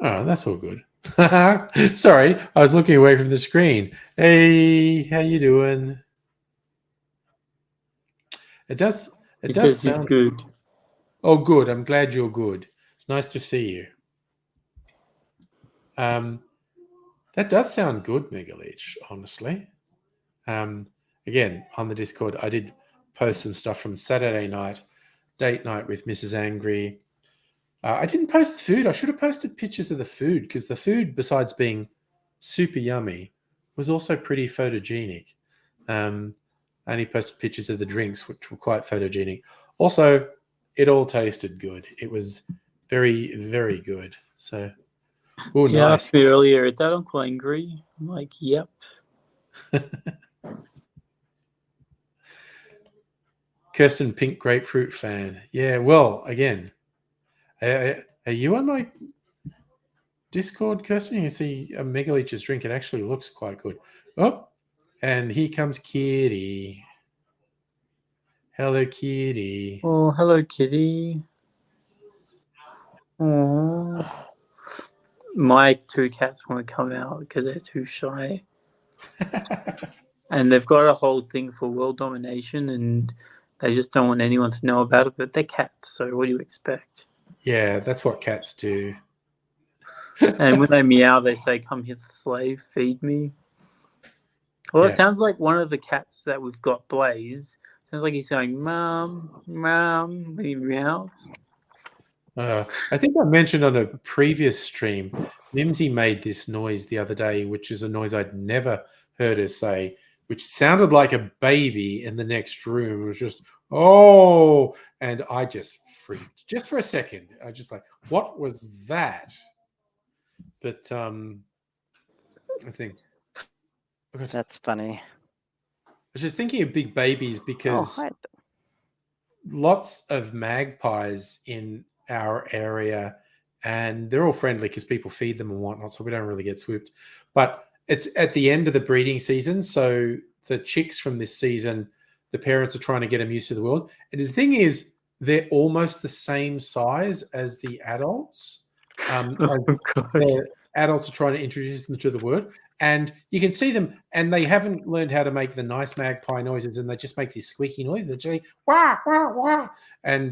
S1: Oh, that's all good. Sorry, I was looking away from the screen. Hey, how you doing? It does sound
S3: good.
S1: Oh, good. I'm glad you're good. It's nice to see you. That does sound good, Megaleech, honestly. Again, on the Discord, I did post some stuff from Saturday night, date night with Mrs. Angry. I didn't post the food. I should have posted pictures of the food because the food, besides being super yummy, was also pretty photogenic. I only posted pictures of the drinks, which were quite photogenic. Also, it all tasted good. It was very, very good. So,
S3: yeah,
S1: nice.
S3: I asked me earlier, is that Uncle Angry? I'm like, yep.
S1: Kirsten, pink grapefruit fan. Yeah, well, again, are you on my Discord, Kirsten? You see a Megaleech's drink. It actually looks quite good. Oh, and here comes Kitty. Hello, Kitty.
S3: Oh, hello, Kitty. Oh, my 2 cats want to come out because they're too shy. And they've got a whole thing for world domination, and they just don't want anyone to know about it, but they're cats, so what do you expect?
S1: Yeah, that's what cats do.
S3: And when they meow, they say, come here, slave, feed me. Well, yeah. It sounds like one of the cats that we've got, Blaze, sounds like he's going, Mom, Mom, when he meows.
S1: I think I mentioned on a previous stream, Mimsy made this noise the other day, which is a noise I'd never heard her say, which sounded like a baby in the next room. It was just, oh, and I just freaked just for a second. I just like, what was that? But I think
S2: that's funny.
S1: I was just thinking of big babies because lots of magpies in our area, and they're all friendly because people feed them and whatnot, so we don't really get swooped. But it's at the end of the breeding season, so the chicks from this season, the parents are trying to get them used to the world. And the thing is, they're almost the same size as the adults. The adults are trying to introduce them to the world, and you can see them, and they haven't learned how to make the nice magpie noises, and they just make this squeaky noise. They're just wah wah wah, and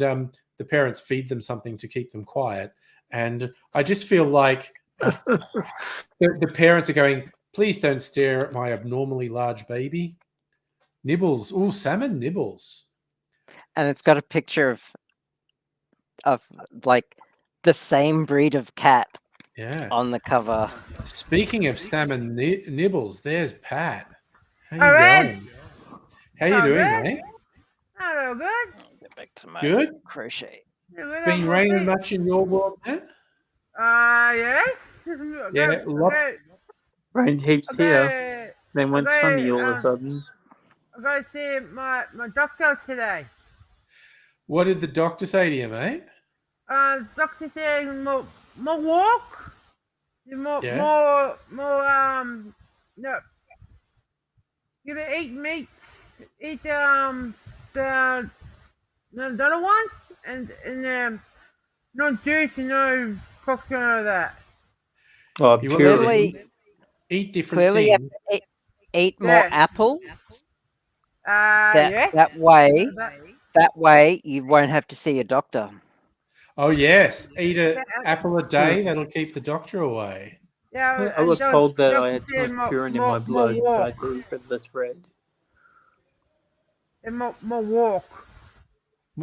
S1: the parents feed them something to keep them quiet. And I just feel like the parents are going, please don't stare at my abnormally large baby. Nibbles, oh, salmon nibbles,
S2: and it's got a picture of like the same breed of cat.
S1: Yeah,
S2: on the cover.
S1: Speaking of salmon nibbles, there's Pat. How you going? How you doing, mate?
S4: Hello, good.
S2: Get back to my
S1: good
S2: crochet.
S1: Been raining much in your world, man?
S4: Yes.
S1: Yeah, lots.
S3: Rained heaps here. Then went sunny all of a sudden.
S4: I'm going to see my doctor today.
S1: What did the doctor say to you, mate?
S4: Doctor said more walk, more, no. You can eat meat, eat the other ones, and no juice and no cocktail or that.
S3: Oh,
S1: you clearly eat different things.
S2: You have to eat more apples.
S4: Yes.
S2: That way you won't have to see a doctor.
S1: Oh yes, eat an apple a day. That'll keep the doctor away.
S4: Yeah,
S3: I was told that I had too much urine in my blood, so I had to eat less bread.
S4: And more walk.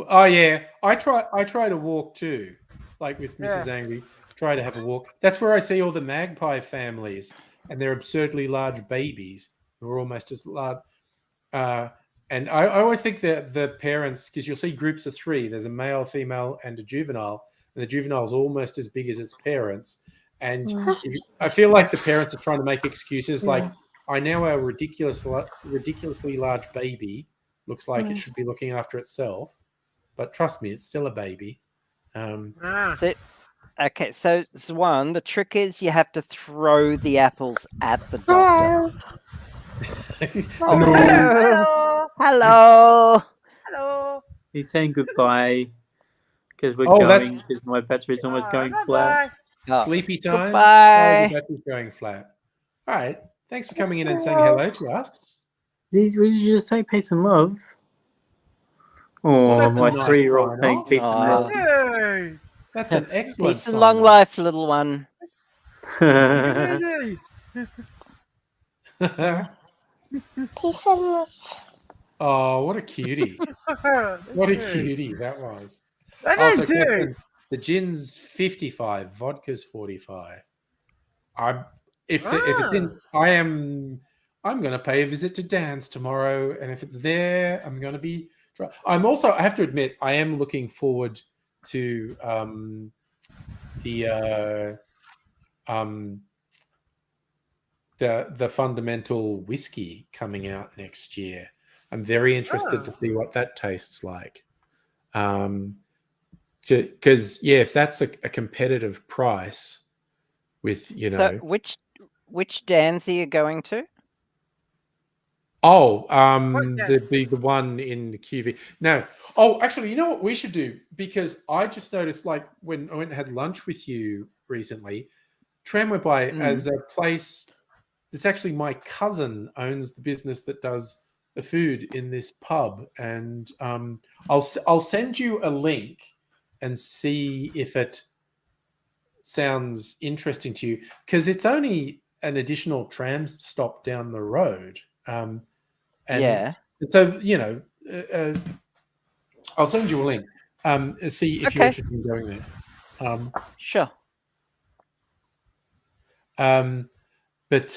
S1: Oh yeah, I try to walk too, like with Mrs. Angry. Try to have a walk. That's where I see all the magpie families and their absurdly large babies who are almost as large. And I always think that the parents, because you'll see groups of 3, there's a male, female, and a juvenile, and the juvenile is almost as big as its parents. And I feel like the parents are trying to make excuses like, I know our ridiculously large baby looks like it should be looking after itself, but trust me, it's still a baby.
S2: Okay, so Swan, the trick is you have to throw the apples at the doctor. Hello.
S3: He's saying goodbye because we're going because my battery's almost going flat.
S1: Sleepy time.
S2: Goodbye.
S1: The battery's going flat. All right. Thanks for coming in and saying hello to us.
S3: Did you just say peace and love? Oh, my 3-year-old saying peace and love.
S1: That's an excellent
S2: Peace and
S1: song.
S2: long life, little one.
S4: Really?
S5: Peace and love.
S1: Oh, what a cutie. What a cutie that was. Also, Captain, the gin's 55, vodka's 45. I'm going to pay a visit to Dan's tomorrow, and if it's there, I'm going to be. I have to admit, I am looking forward to the fundamental whiskey coming out next year. I'm very interested to see what that tastes like. Because if that's a competitive price with,
S2: So which Dan's are you going to?
S1: Oh, the one in the QV. No. Oh, actually, you know what we should do? Because I just noticed, like, when I went and had lunch with you recently, Tramway By as a place. It's actually my cousin owns the business that does the food in this pub, and I'll send you a link and see if it sounds interesting to you, because it's only an additional tram stop down the road. And so, I'll send you a link. See if you're interested in going there.
S2: Sure.
S1: But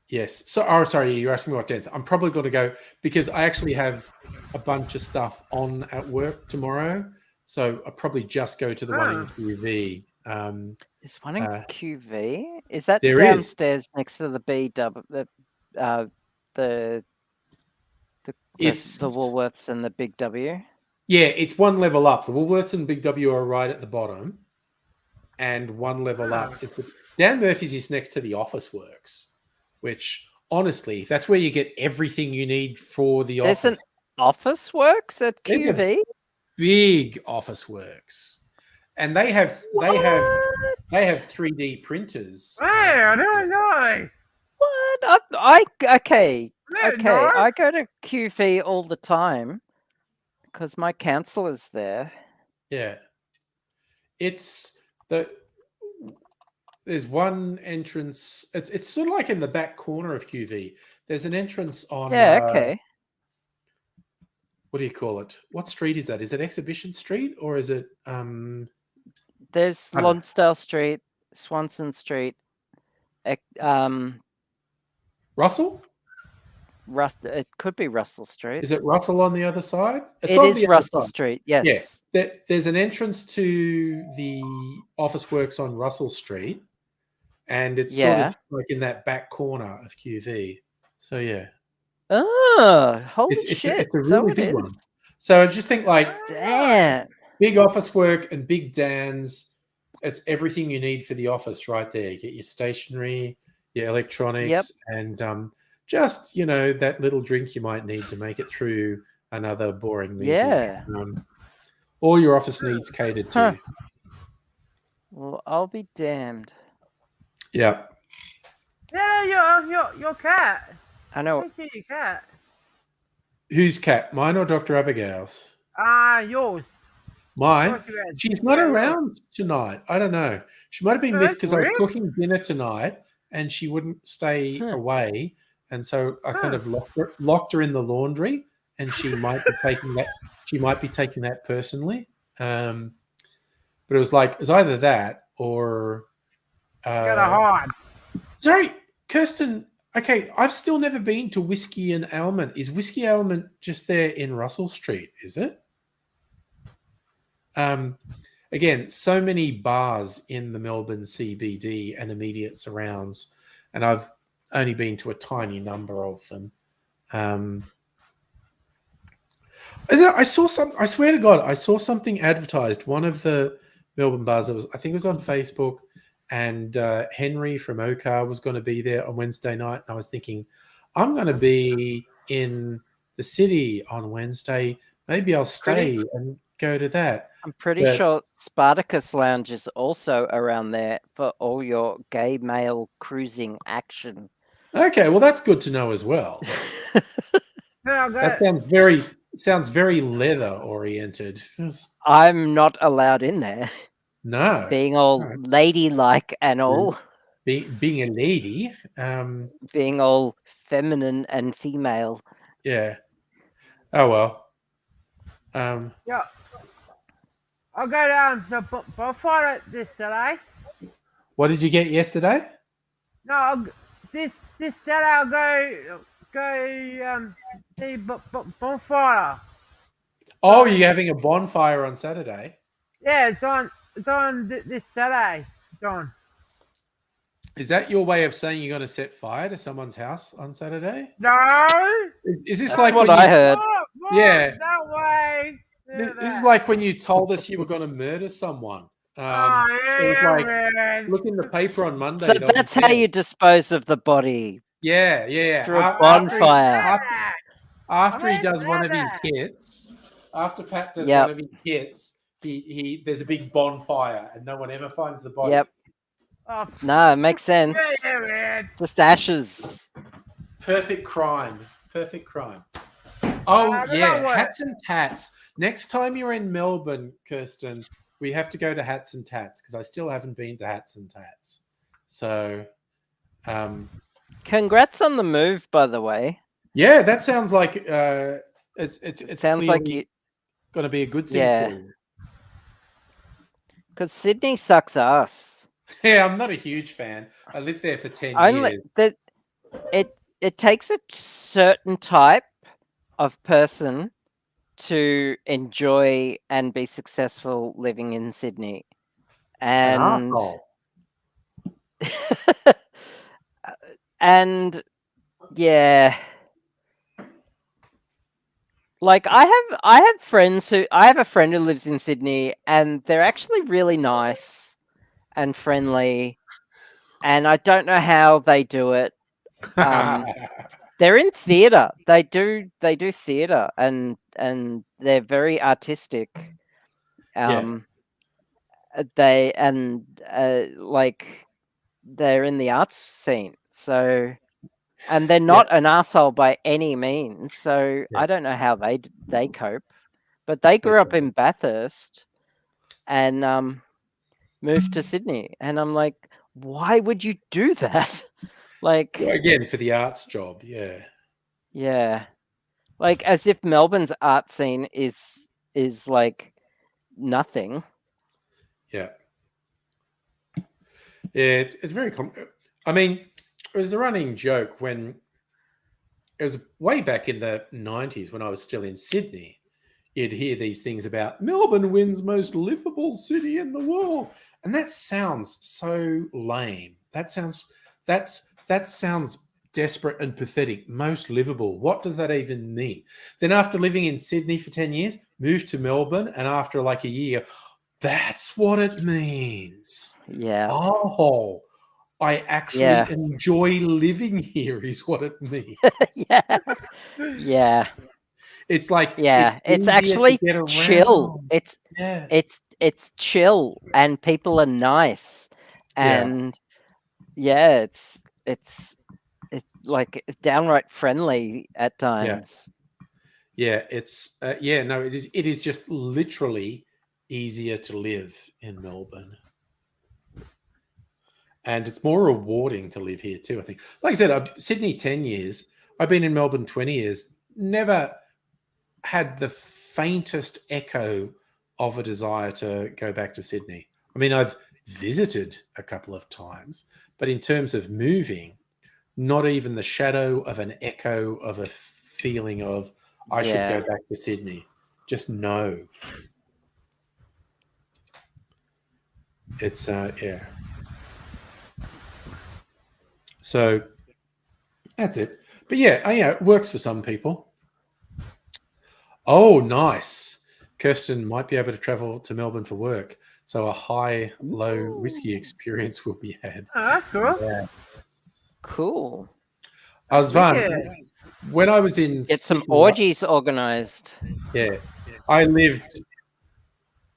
S1: yes. So, sorry, you're asking me what dance. I'm probably going to go because I actually have a bunch of stuff on at work tomorrow. So I'll probably just go to the one in QV.
S2: There's one in QV. Is that
S1: there
S2: downstairs next to the
S1: it's
S2: the Woolworths and the Big W?
S1: Yeah, it's one level up. The Woolworths and Big W are right at the bottom, and one level up. Dan Murphy's is next to the Office Works, which honestly, that's where you get everything you need for the office.
S2: There's an Office Works at QV?
S1: Big Office Works, and they have 3D printers.
S4: Hey, I don't know.
S2: What? Okay. I go to QV all the time because my counselor's there.
S1: Yeah, there's one entrance. It's sort of like in the back corner of QV. There's an entrance on. What do you call it? What street is that? Is it Exhibition Street or is it?
S2: There's Lonsdale Street, Swanson Street,
S1: Russell.
S2: It could be Russell Street.
S1: Is it Russell on the other side?
S2: It is Russell Street. Yes.
S1: Yeah. There's an entrance to the Office Works on Russell Street, and it's sort of like in that back corner of QV. So yeah.
S2: Oh, holy shit!
S1: It's a really big one. So I just think, like,
S2: damn,
S1: Big Office Work and Big Dan's. It's everything you need for the office right there. You get your stationery, your electronics, and just, that little drink you might need to make it through another boring meeting.
S2: Yeah.
S1: All your office needs catered to.
S2: Well, I'll be damned.
S1: Yeah.
S4: Yeah, your cat.
S2: I know.
S4: Your cat.
S1: Whose cat? Mine or Dr. Abigail's?
S4: Yours.
S1: Mine? She's not around tonight. I don't know. She might have been miffed because I was cooking dinner tonight and she wouldn't stay away. And so I kind of locked her in the laundry, and she might be taking that. She might be taking that personally. But it was either that or.
S4: Gotta hide.
S1: Sorry, Kirsten. Okay, I've still never been to Whiskey and Almond. Is Whiskey Almond just there in Russell Street? Is it? Again, so many bars in the Melbourne CBD and immediate surrounds, and I've only been to a tiny number of them. I saw some. I swear to God, I saw something advertised. One of the Melbourne bars. I think it was on Facebook, and Henry from OCAR was going to be there on Wednesday night. And I was thinking, I'm going to be in the city on Wednesday. Maybe I'll stay and go to that.
S2: I'm pretty sure Spartacus Lounge is also around there for all your gay male cruising action.
S1: Okay, well, that's good to know as well. That sounds very, sounds very leather oriented.
S2: I'm not allowed in there.
S1: No,
S2: Being all
S1: no.
S2: ladylike and all.
S1: Being a lady.
S2: Being all feminine and female.
S1: Yeah. Oh well.
S4: Yeah. I'll go down to bonfire this Saturday.
S1: What did you get yesterday?
S4: No, this Saturday I'll go see bonfire.
S1: Oh, you're having a bonfire on Saturday?
S4: Yeah, it's on this Saturday. It's on.
S1: Is that your way of saying you're going to set fire to someone's house on Saturday?
S4: No.
S1: Is this
S2: That's
S1: like
S2: what
S1: when
S2: I
S1: you,
S2: heard?
S1: Yeah.
S4: That way.
S1: This is like when you told us you were going to murder someone. It was like,
S4: man.
S1: look in the paper on Monday.
S2: So
S1: they'll be
S2: that's how
S1: dead.
S2: you dispose of the body.
S1: Yeah.
S2: Through a bonfire.
S1: After he
S4: I
S1: does one of his
S4: that.
S1: hits, after Pat does
S2: Yep.
S1: one of his hits, he there's a big bonfire and no one ever finds the body.
S2: Yep.
S4: Oh,
S2: No, it makes sense.
S4: yeah, man.
S2: Just ashes.
S1: Perfect crime. Perfect crime. Oh,
S4: I don't
S1: yeah.
S4: know what-
S1: Hats and Tats. Next time you're in Melbourne, Kirsten, we have to go to Hats and Tats because I still haven't been to Hats and Tats. So,
S2: Congrats on the move, by the way.
S1: yeah, that sounds like it's
S2: It sounds like you,
S1: going to be a good thing
S2: Yeah.
S1: for you.
S2: because Sydney sucks ass.
S1: Yeah, I'm not a huge fan. I lived there for 10
S2: Only
S1: years.
S2: that it takes a certain type of person to enjoy and be successful living in Sydney,
S1: An
S2: and
S1: arsehole.
S2: and yeah, like I have friends who I have a friend who lives in Sydney, and they're actually really nice and friendly, and I don't know how they do it. They're in theater. They do theater, and they're very artistic. They like they're in the arts scene. So, and they're not an arsehole by any means. So
S1: Yeah.
S2: I don't know how they cope, but they grew up in Bathurst and moved to Sydney, and I'm like, why would you do that? Like,
S1: Again, for the arts job, yeah.
S2: yeah, like as if Melbourne's art scene is like nothing.
S1: Yeah. It's very I mean, it was the running joke when it was way back in the 90s when I was still in Sydney. You'd hear these things about Melbourne wins most livable city in the world. And that sounds so lame. That sounds desperate and pathetic. Most livable. What does that even mean? Then after living in Sydney for 10 years, moved to Melbourne, and after like a year, that's what it means.
S2: Yeah.
S1: Oh, I actually enjoy living here is what it means.
S2: Yeah.
S1: It's like
S2: it's actually chill. It's chill, and people are nice, and it's like downright friendly at times.
S1: Yeah, it's no, it is just literally easier to live in Melbourne. And it's more rewarding to live here too, I think. Like I said, Sydney 10 years. I've been in Melbourne 20 years. Never had the faintest echo of a desire to go back to Sydney. I mean, I've visited a couple of times, but in terms of moving, not even the shadow of an echo of a feeling of I should go back to Sydney. Just no. It's yeah. So that's it. But yeah, it works for some people. Oh, nice. Kirsten might be able to travel to Melbourne for work. So a high-low whiskey experience will be had.
S4: Oh, that's cool.
S1: Yeah.
S2: Cool.
S1: Azvan, when I was in
S2: Get some orgies organized.
S1: Yeah. I lived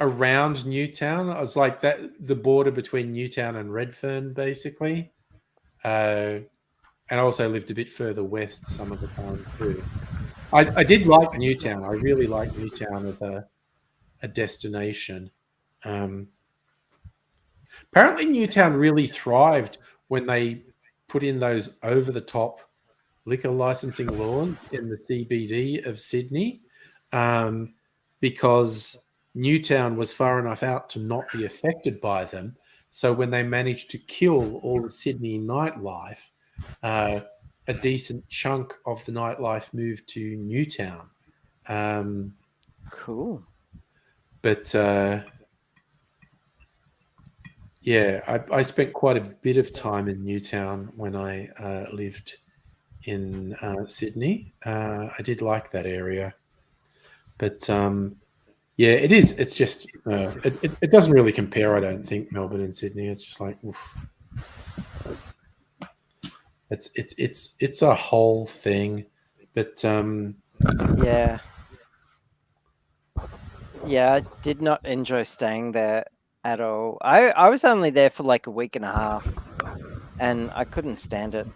S1: around Newtown. I was like the border between Newtown and Redfern, basically. And I also lived a bit further west some of the time too. I did like Newtown. I really like Newtown as a destination. Apparently, Newtown really thrived when they put in those over-the-top liquor licensing laws in the CBD of Sydney, because Newtown was far enough out to not be affected by them. So when they managed to kill all the Sydney nightlife, a decent chunk of the nightlife moved to Newtown.
S2: Cool.
S1: But I spent quite a bit of time in Newtown when I lived in Sydney. I did like that area. But it is. It's just it doesn't really compare, I don't think, Melbourne and Sydney. It's just like, oof. It's a whole thing. But
S2: yeah, I did not enjoy staying there at all. I was only there for like a week and a half, and I couldn't stand it.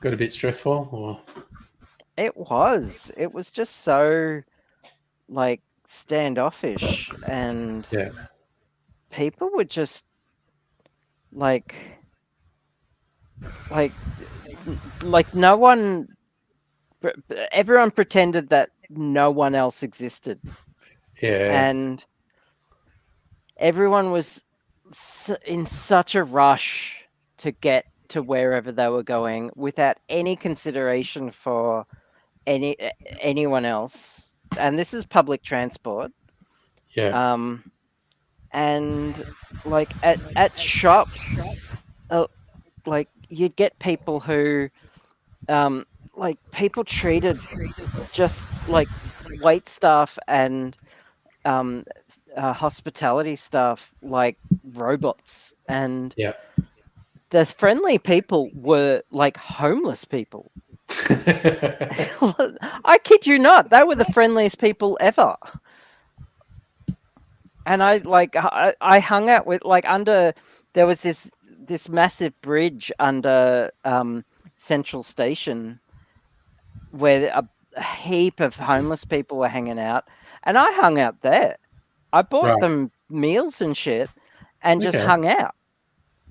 S1: Got a bit stressful, or
S2: it was just so like standoffish, and people were just like no one, everyone pretended that no one else existed. And everyone was in such a rush to get to wherever they were going without any consideration for anyone else. And this is public transport. And like at shops, like you'd get people who like people treated just like wait staff and hospitality staff like robots, and the friendly people were like homeless people. I kid you not, they were the friendliest people ever. And I hung out with there was this massive bridge under Central Station where a heap of homeless people were hanging out, and I hung out there. I bought them meals and shit and just hung out.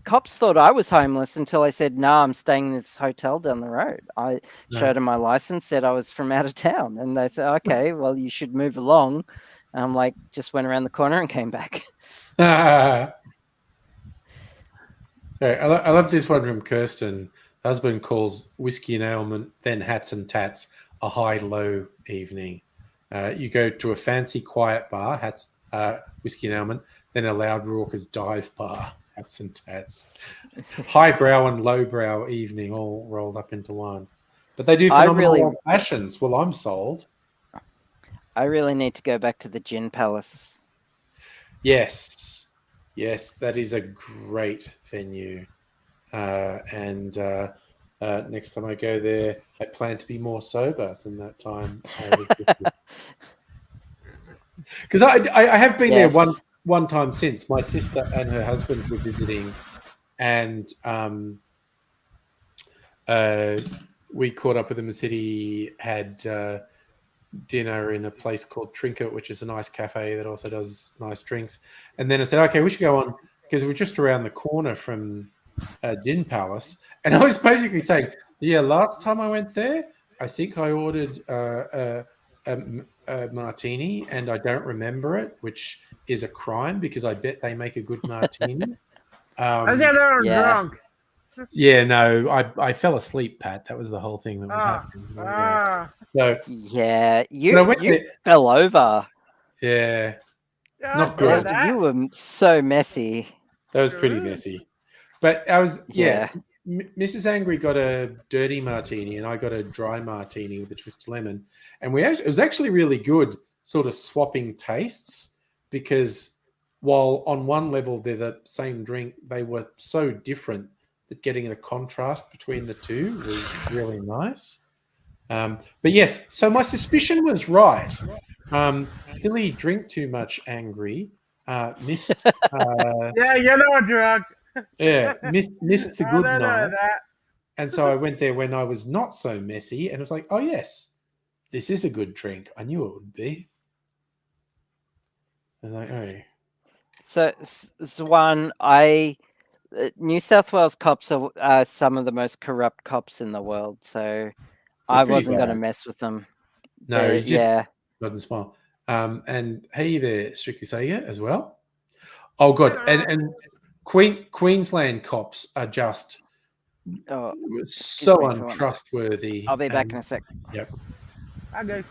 S2: Cops thought I was homeless until I said, no, I'm staying in this hotel down the road. I showed them my license, said I was from out of town, and they said, okay, well, you should move along. And I'm like, just went around the corner and came back.
S1: I love this one from Kirsten. Husband calls whiskey and ailment, then hats and tats, a high-low evening. You go to a fancy quiet bar, hats, whiskey and ailment, then a loud raucous dive bar, hats and tats. Highbrow and lowbrow evening all rolled up into one. But they do phenomenal fashions. Well, I'm sold.
S2: I really need to go back to the Gin Palace.
S1: Yes, that is a great venue. And next time I go there, I plan to be more sober than that time. Because I have been there one time since. My sister and her husband were visiting, and we caught up with them in the city, had dinner in a place called Trinket, which is a nice cafe that also does nice drinks. And then I said, okay, we should go on, because we're just around the corner from Gin Palace. And I was basically saying, last time I went there, I think I ordered a martini, and I don't remember it, which is a crime because I bet they make a good martini.
S4: I think they were drunk.
S1: Yeah, no, I fell asleep, Pat. That was the whole thing that was happening. So
S2: you fell over.
S1: Yeah, not good.
S2: You were so messy.
S1: That was pretty messy. But I was Mrs. Angry got a dirty martini, and I got a dry martini with a twist of lemon, and it was actually really good, sort of swapping tastes, because while on one level they're the same drink, they were so different that getting the contrast between the two was really nice. But yes, so my suspicion was right. Silly drink too much, Angry. Missed.
S4: You're not drunk.
S1: Missed the good night. And so I went there when I was not so messy, and it was like, oh yes, this is a good drink. I knew it would be. And like, oh.
S2: So, Zwan, New South Wales cops are some of the most corrupt cops in the world, so I wasn't going to mess with them.
S1: No, you just
S2: yeah.
S1: nod and smile. And hey there, Strictly Sega as well. Oh god, and Queensland cops are just so untrustworthy.
S2: I'll be back in a sec.
S1: Yep.
S4: Okay.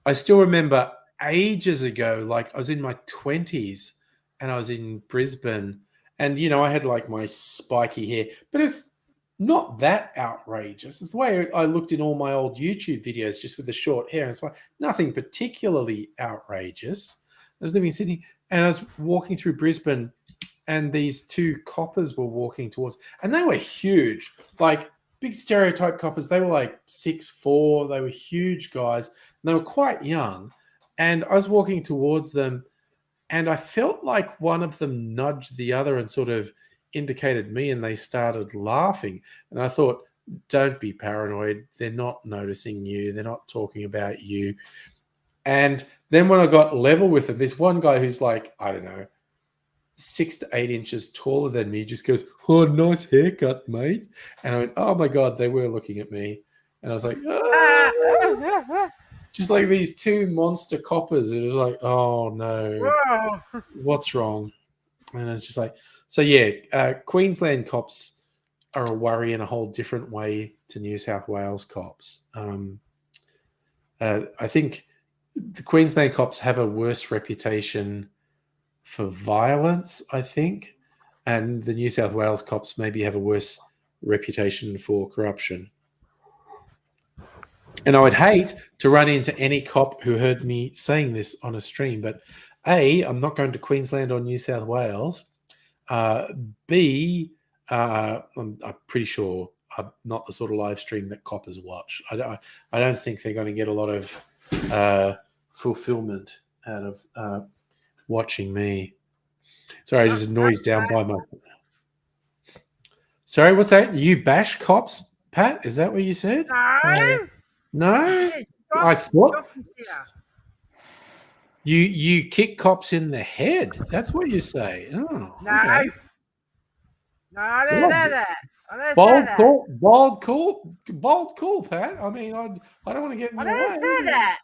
S1: I still remember ages ago, like I was in my 20s and I was in Brisbane, and I had like my spiky hair, but it's not that outrageous. It's the way I looked in all my old YouTube videos, just with the short hair. And it's like nothing particularly outrageous. I was living in Sydney and I was walking through Brisbane, and these two coppers were walking towards, and they were huge, like big stereotype coppers. They were like 6'4". They were huge guys, and they were quite young. And I was walking towards them, and I felt like one of them nudged the other and sort of indicated me, and they started laughing. And I thought, don't be paranoid. They're not noticing you. They're not talking about you. And then when I got level with them, this one guy who's like, I don't know, 6 to 8 inches taller than me just goes, oh, nice haircut, mate. And I went, oh my God, they were looking at me. And I was like, oh. Just like these two monster coppers. It was like, oh no, what's wrong? And it's just like, so yeah, Queensland cops are a worry in a whole different way to New South Wales cops. I think the Queensland cops have a worse reputation for violence, I think, and the New South Wales cops maybe have a worse reputation for corruption. And I would hate to run into any cop who heard me saying this on a stream, but A, I'm not going to Queensland or New South Wales. B, I'm pretty sure I'm not the sort of live stream that coppers watch. I don't think they're going to get a lot of fulfillment out of watching me. Sorry, just noise down by my... Sorry, what's that? You bash cops, Pat? Is that what you said? No, I thought you kick cops in the head. That's what you say. Oh, okay.
S4: No, I didn't say that.
S1: Bold call, Pat. I mean, I don't want to get in your way.
S4: I didn't say that.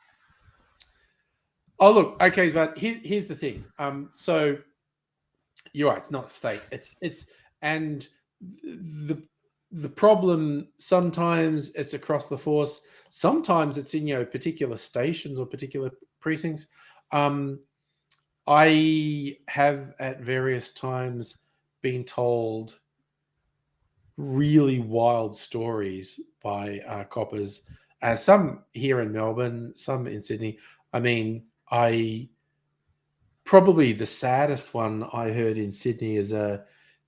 S1: Oh, look. Okay, but here's the thing. So you're right. It's not a state. It's and the problem sometimes it's across the force. Sometimes it's in particular stations or particular precincts. I have at various times been told really wild stories by coppers. Some here in Melbourne, some in Sydney. I mean, probably the saddest one I heard in Sydney is a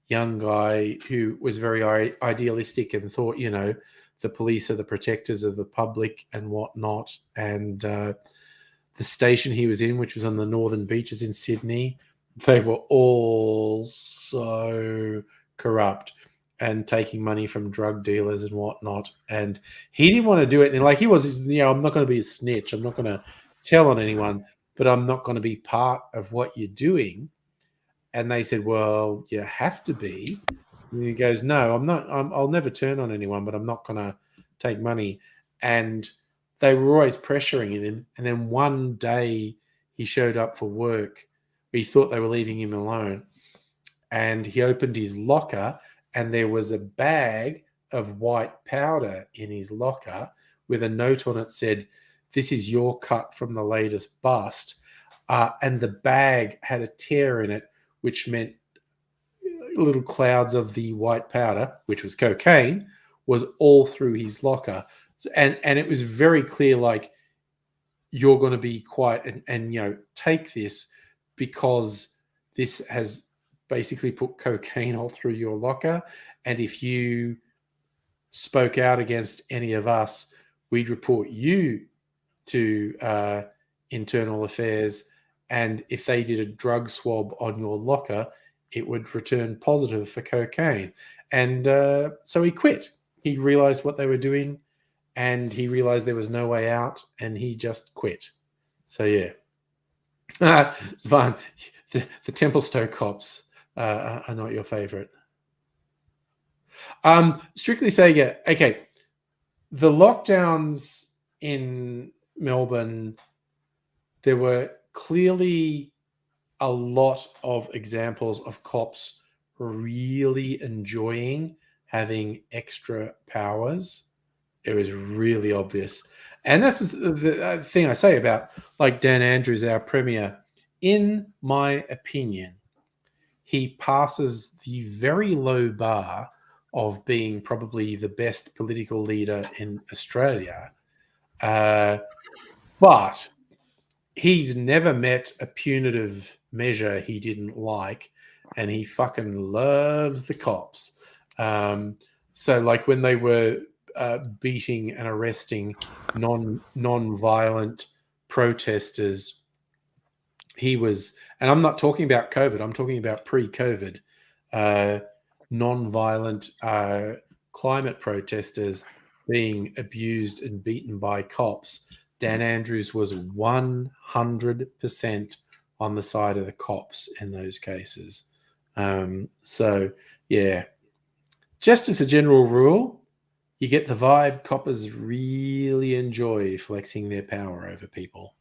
S1: young guy who was very idealistic and thought, the police are the protectors of the public and whatnot. And the station he was in, which was on the northern beaches in Sydney, they were all so corrupt and taking money from drug dealers and whatnot. And he didn't want to do it. And he was, I'm not going to be a snitch. I'm not going to tell on anyone, but I'm not going to be part of what you're doing. And they said, well, you have to be. And he goes, no, I'm not. I'll never turn on anyone, but I'm not going to take money. And they were always pressuring him. And then one day he showed up for work. He thought they were leaving him alone. And he opened his locker, and there was a bag of white powder in his locker with a note on it said, this is your cut from the latest bust. And the bag had a tear in it, which meant little clouds of the white powder, which was cocaine, was all through his locker. And it was very clear, like, you're going to be quiet and take this, because this has basically put cocaine all through your locker. And if you spoke out against any of us, we'd report you to internal affairs. And if they did a drug swab on your locker, it would return positive for cocaine. And so he quit. He realized what they were doing, and he realized there was no way out, and he just quit. So yeah, it's fine. The Templestowe cops are not your favorite. Strictly Sega. Okay, the lockdowns in Melbourne, there were clearly a lot of examples of cops really enjoying having extra powers. It was really obvious. And that's the thing I say about like Dan Andrews, our premier. In my opinion, he passes the very low bar of being probably the best political leader in Australia. But he's never met a punitive measure he didn't like, and he fucking loves the cops. So, like when they were beating and arresting non-violent protesters, he was, and I'm not talking about COVID. I'm talking about pre-COVID, non-violent climate protesters being abused and beaten by cops. Dan Andrews was 100% on the side of the cops in those cases. So, yeah, just as a general rule, you get the vibe coppers really enjoy flexing their power over people.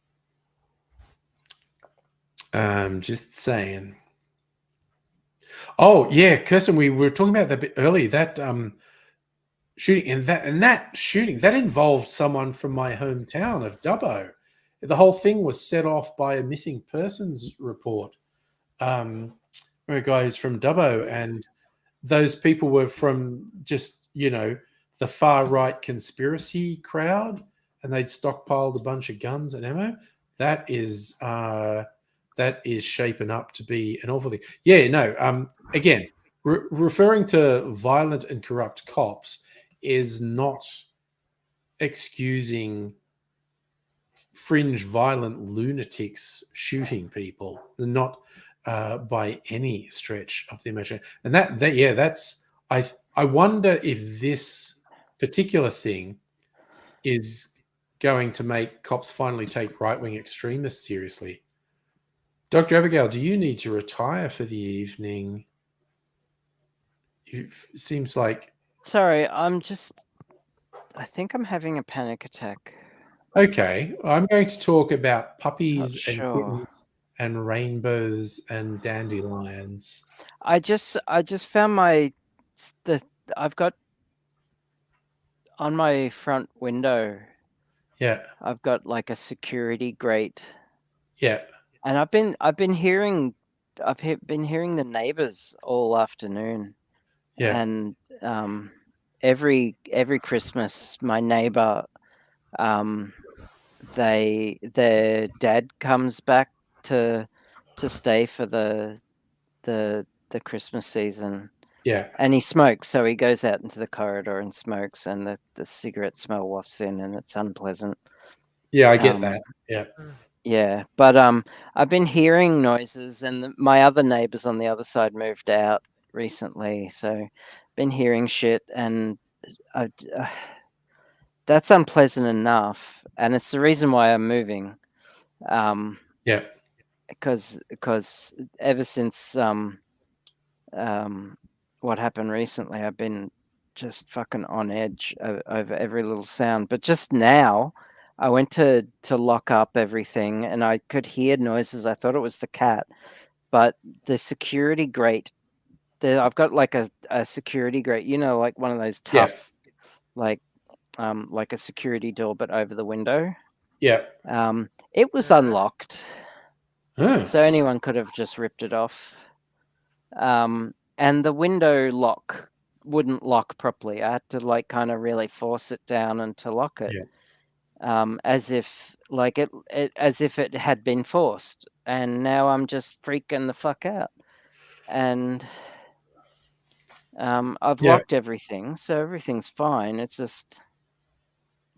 S1: Just saying. Oh, yeah, Kirsten, we were talking about that a bit earlier. That shooting, and that shooting that involved someone from my hometown of Dubbo. The whole thing was set off by a missing persons report. Where a guy who's from Dubbo, and those people were from just the far right conspiracy crowd, and they'd stockpiled a bunch of guns and ammo. That is shaping up to be an awful thing. Yeah, no. Again, referring to violent and corrupt cops is not excusing fringe violent lunatics shooting people, not by any stretch of the imagination. And that's I wonder if this particular thing is going to make cops finally take right-wing extremists seriously. Dr. Abigail, do you need to retire for the evening? It seems like...
S2: Sorry, I think I'm having a panic attack.
S1: Okay, I'm going to talk about puppies and kittens and rainbows and dandelions.
S2: I just found I've got on my front window.
S1: Yeah.
S2: I've got like a security grate.
S1: Yeah.
S2: And I've been hearing the neighbors all afternoon.
S1: Yeah.
S2: And every Christmas, my neighbor, their dad comes back to stay for the Christmas season.
S1: Yeah.
S2: And he smokes, so he goes out into the corridor and smokes, and the cigarette smell wafts in, and it's unpleasant.
S1: Yeah, I get that. Yeah.
S2: Yeah, but I've been hearing noises, and my other neighbors on the other side moved out recently, so been hearing shit, and that's unpleasant enough, and it's the reason why I'm moving.
S1: Yeah.
S2: Because ever since what happened recently, I've been just fucking on edge over every little sound. But just now, I went to lock up everything, and I could hear noises. I thought it was the cat, but the security grate. I've got like a security grate, like one of those tough, like a security door, but over the window.
S1: Yeah.
S2: It was unlocked,
S1: Oh.
S2: so anyone could have just ripped it off. And the window lock wouldn't lock properly. I had to like kind of really force it down and to lock it, as if it had been forced. And now I'm just freaking the fuck out. And I've locked everything, so everything's fine. It's just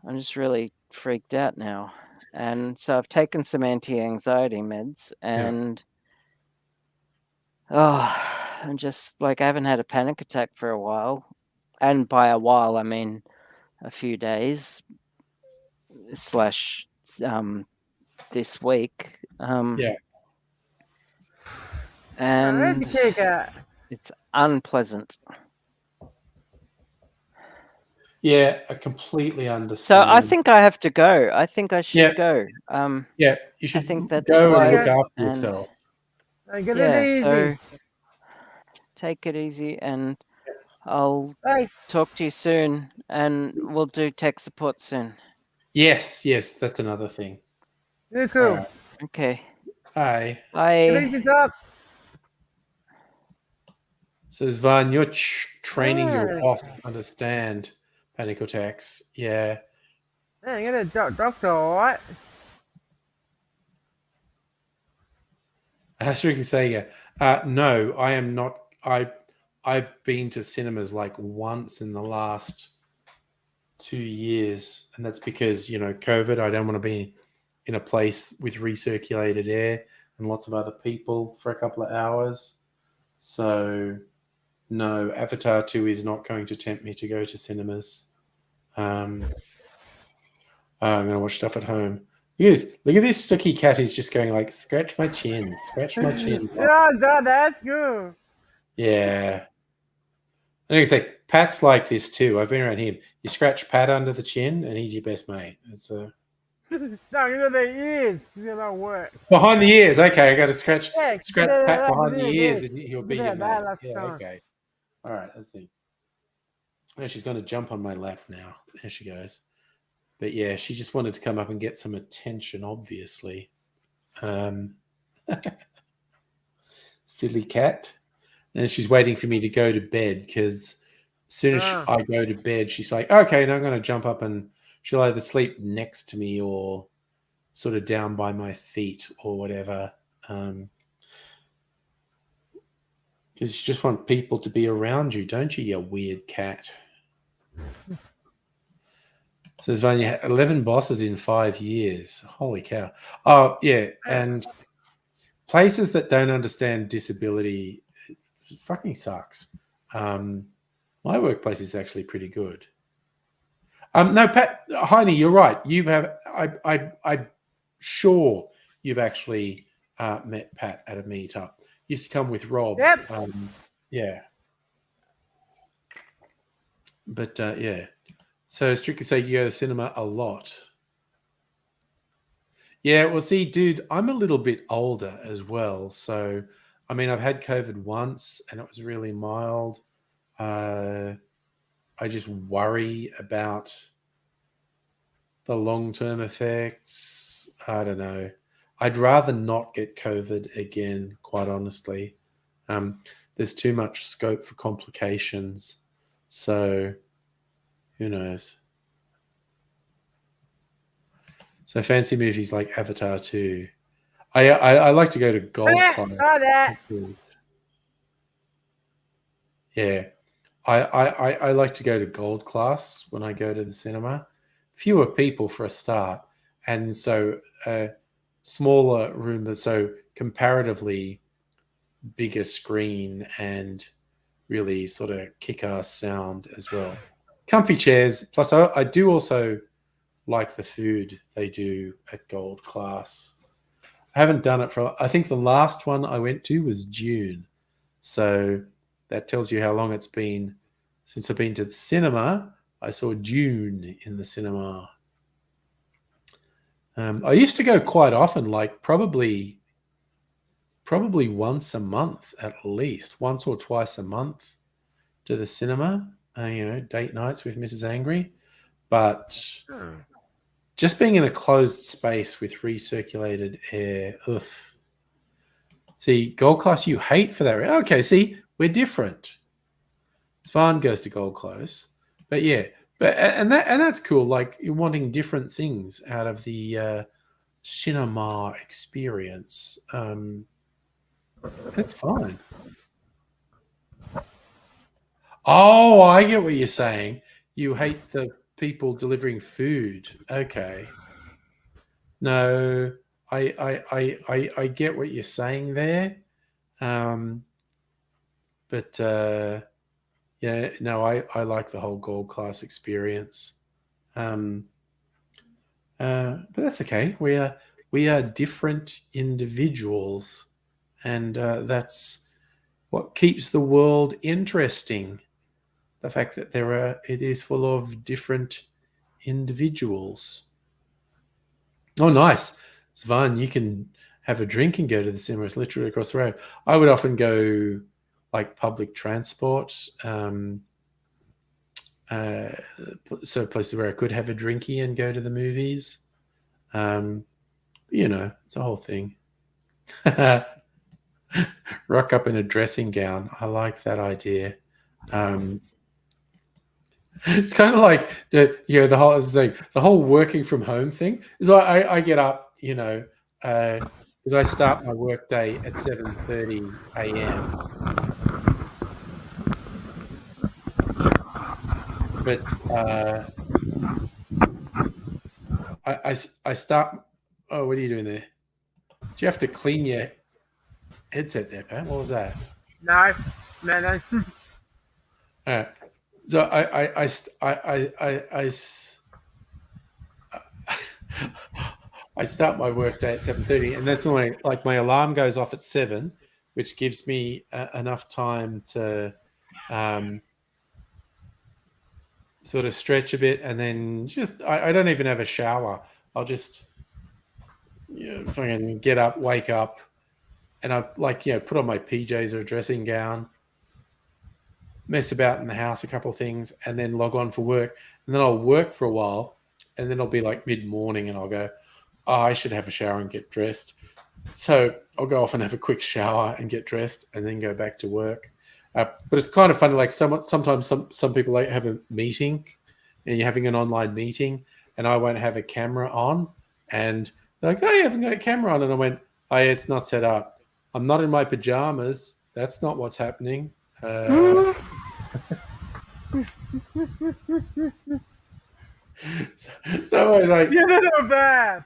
S2: I'm just really freaked out now, and so I've taken some anti-anxiety meds, and I'm just like, I haven't had a panic attack for a while. And by a while, I mean a few days / this week.
S1: Yeah.
S2: And it's unpleasant.
S1: Yeah, I completely understand.
S2: So I think I have to go. I think I should go.
S1: Yeah, you should
S2: think that's
S1: go and
S2: wise,
S1: look after
S2: and-
S1: yourself.
S2: So take it easy, and I'll talk to you soon, and we'll do tech support soon.
S1: Yes, that's another thing.
S4: Very cool.
S1: All right.
S2: Okay.
S1: Bye.
S2: Bye.
S1: So Zvan, you're training your boss to understand panic attacks. Yeah.
S4: Yeah, you got a doctor, all right?
S1: Hasriki Sega. No, I am not. I've been to cinemas like once in the last 2 years, and that's because COVID. I don't want to be in a place with recirculated air and lots of other people for a couple of hours. So no, Avatar 2 is not going to tempt me to go to cinemas. I'm going to watch stuff at home. Look at this Suki cat who's just going like, scratch my chin, scratch my chin.
S4: That's good.
S1: Yeah. And I can say, Pat's like this too. I've been around him. You scratch Pat under the chin and he's your best mate. It's
S4: No, you know the ears. You know work.
S1: behind the ears. Okay, I got to scratch Pat
S4: yeah,
S1: behind the
S4: yeah,
S1: ears and he'll be your mate.
S4: that's
S1: Yeah,
S4: fine.
S1: okay. All right, that's the thing. Oh, she's going to jump on my lap now. There she goes. But yeah, she just wanted to come up and get some attention, obviously. Silly cat. And she's waiting for me to go to bed because as soon as I go to bed, she's like, okay, now I'm going to jump up and she'll either sleep next to me or sort of down by my feet or whatever. Because you just want people to be around you, don't you weird cat? So Zvanya had 11 bosses in 5 years. Holy cow. Oh, yeah. And places that don't understand disability, it fucking sucks. My workplace is actually pretty good. No, Pat, Heine, you're right. You have, I'm sure you've actually met Pat at a meetup. Used to come with Rob.
S4: Yep.
S1: Yeah. But yeah. So strictly say you go to the cinema a lot. Yeah, well, see, dude, I'm a little bit older as well. So, I mean, I've had COVID once and it was really mild. I just worry about the long-term effects. I don't know. I'd rather not get COVID again, quite honestly. There's too much scope for complications. So, who knows? So fancy movies like Avatar 2. I like to go to Gold Club. Yeah. I like to go to Gold Class when I go to the cinema. Fewer people for a start. And so smaller room, but so comparatively bigger screen and really sort of kick-ass sound as well. Comfy chairs. Plus I do also like the food they do at Gold Class. I haven't done it for, I think the last one I went to was June. So that tells you how long it's been since I've been to the cinema. I saw June in the cinema. I used to go quite often, like probably once a month at least, once or twice a month to the cinema, date nights with Mrs. Angry. But just being in a closed space with recirculated air, ugh. See, Gold Class, you hate for that. Okay, see, we're different. Svan goes to Gold Class, but yeah, and that's cool. Like you're wanting different things out of the cinema experience. That's fine. Oh, I get what you're saying. You hate the people delivering food. Okay. No, I get what you're saying there. But yeah, no, I like the whole Gold Class experience. But that's okay. We are different individuals, and that's what keeps the world interesting. The fact that it is full of different individuals. Oh, nice, Svan! You can have a drink and go to the cinema. It's literally across the road. I would often go like public transport. So places where I could have a drinky and go to the movies. It's a whole thing. Rock up in a dressing gown. I like that idea. It's kind of like the whole working from home thing. Is I get up, because I start my work day at 7:30 a.m. But I start. Oh, what are you doing there? Do you have to clean your headset there, Pat? What was that?
S4: No.
S1: So I start my work day at 7:30, and that's when my alarm goes off at 7, which gives me enough time to sort of stretch a bit, and then I don't even have a shower. I'll just fucking get up, wake up, and I put on my PJs or a dressing gown, mess about in the house a couple of things, and then log on for work. And then I'll work for a while, and then I'll be like mid-morning, and I'll go, oh, I should have a shower and get dressed. So I'll go off and have a quick shower and get dressed, and then go back to work. But it's kind of funny. Like sometimes some people have a meeting, and you're having an online meeting, and I won't have a camera on, and they're like, "Oh, you haven't got a camera on," and I went, "Oh, yeah, it's not set up. I'm not in my pajamas. That's not what's happening." So I was like,
S4: "You're not bad."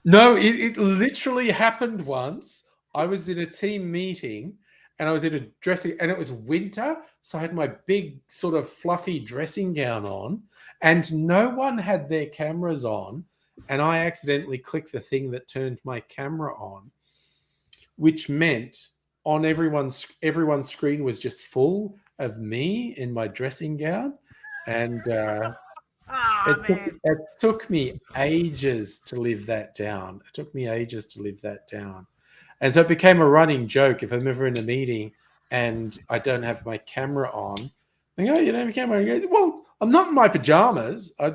S1: No, it literally happened once. I was in a team meeting. And I was in a dressing, and it was winter, so I had my big sort of fluffy dressing gown on, and no one had their cameras on, and I accidentally clicked the thing that turned my camera on, which meant on everyone's screen was just full of me in my dressing gown, and it took me ages to live that down. And so it became a running joke. If I'm ever in a meeting and I don't have my camera on, I go, you don't have a camera? I go, well, I'm not in my pajamas. I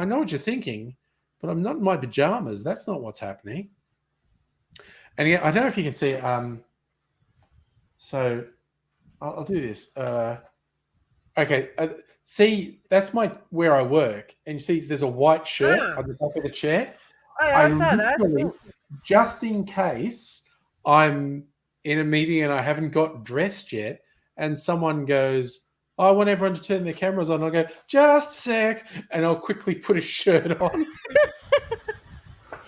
S1: know what you're thinking, but I'm not in my pajamas. That's not what's happening. And again, I don't know if you can see. So I'll do this. Okay. See, that's where I work. And you see there's a white shirt on the top of the chair. Just in case I'm in a meeting and I haven't got dressed yet, and someone goes, oh, I want everyone to turn their cameras on. I'll go, just a sec, and I'll quickly put a shirt on.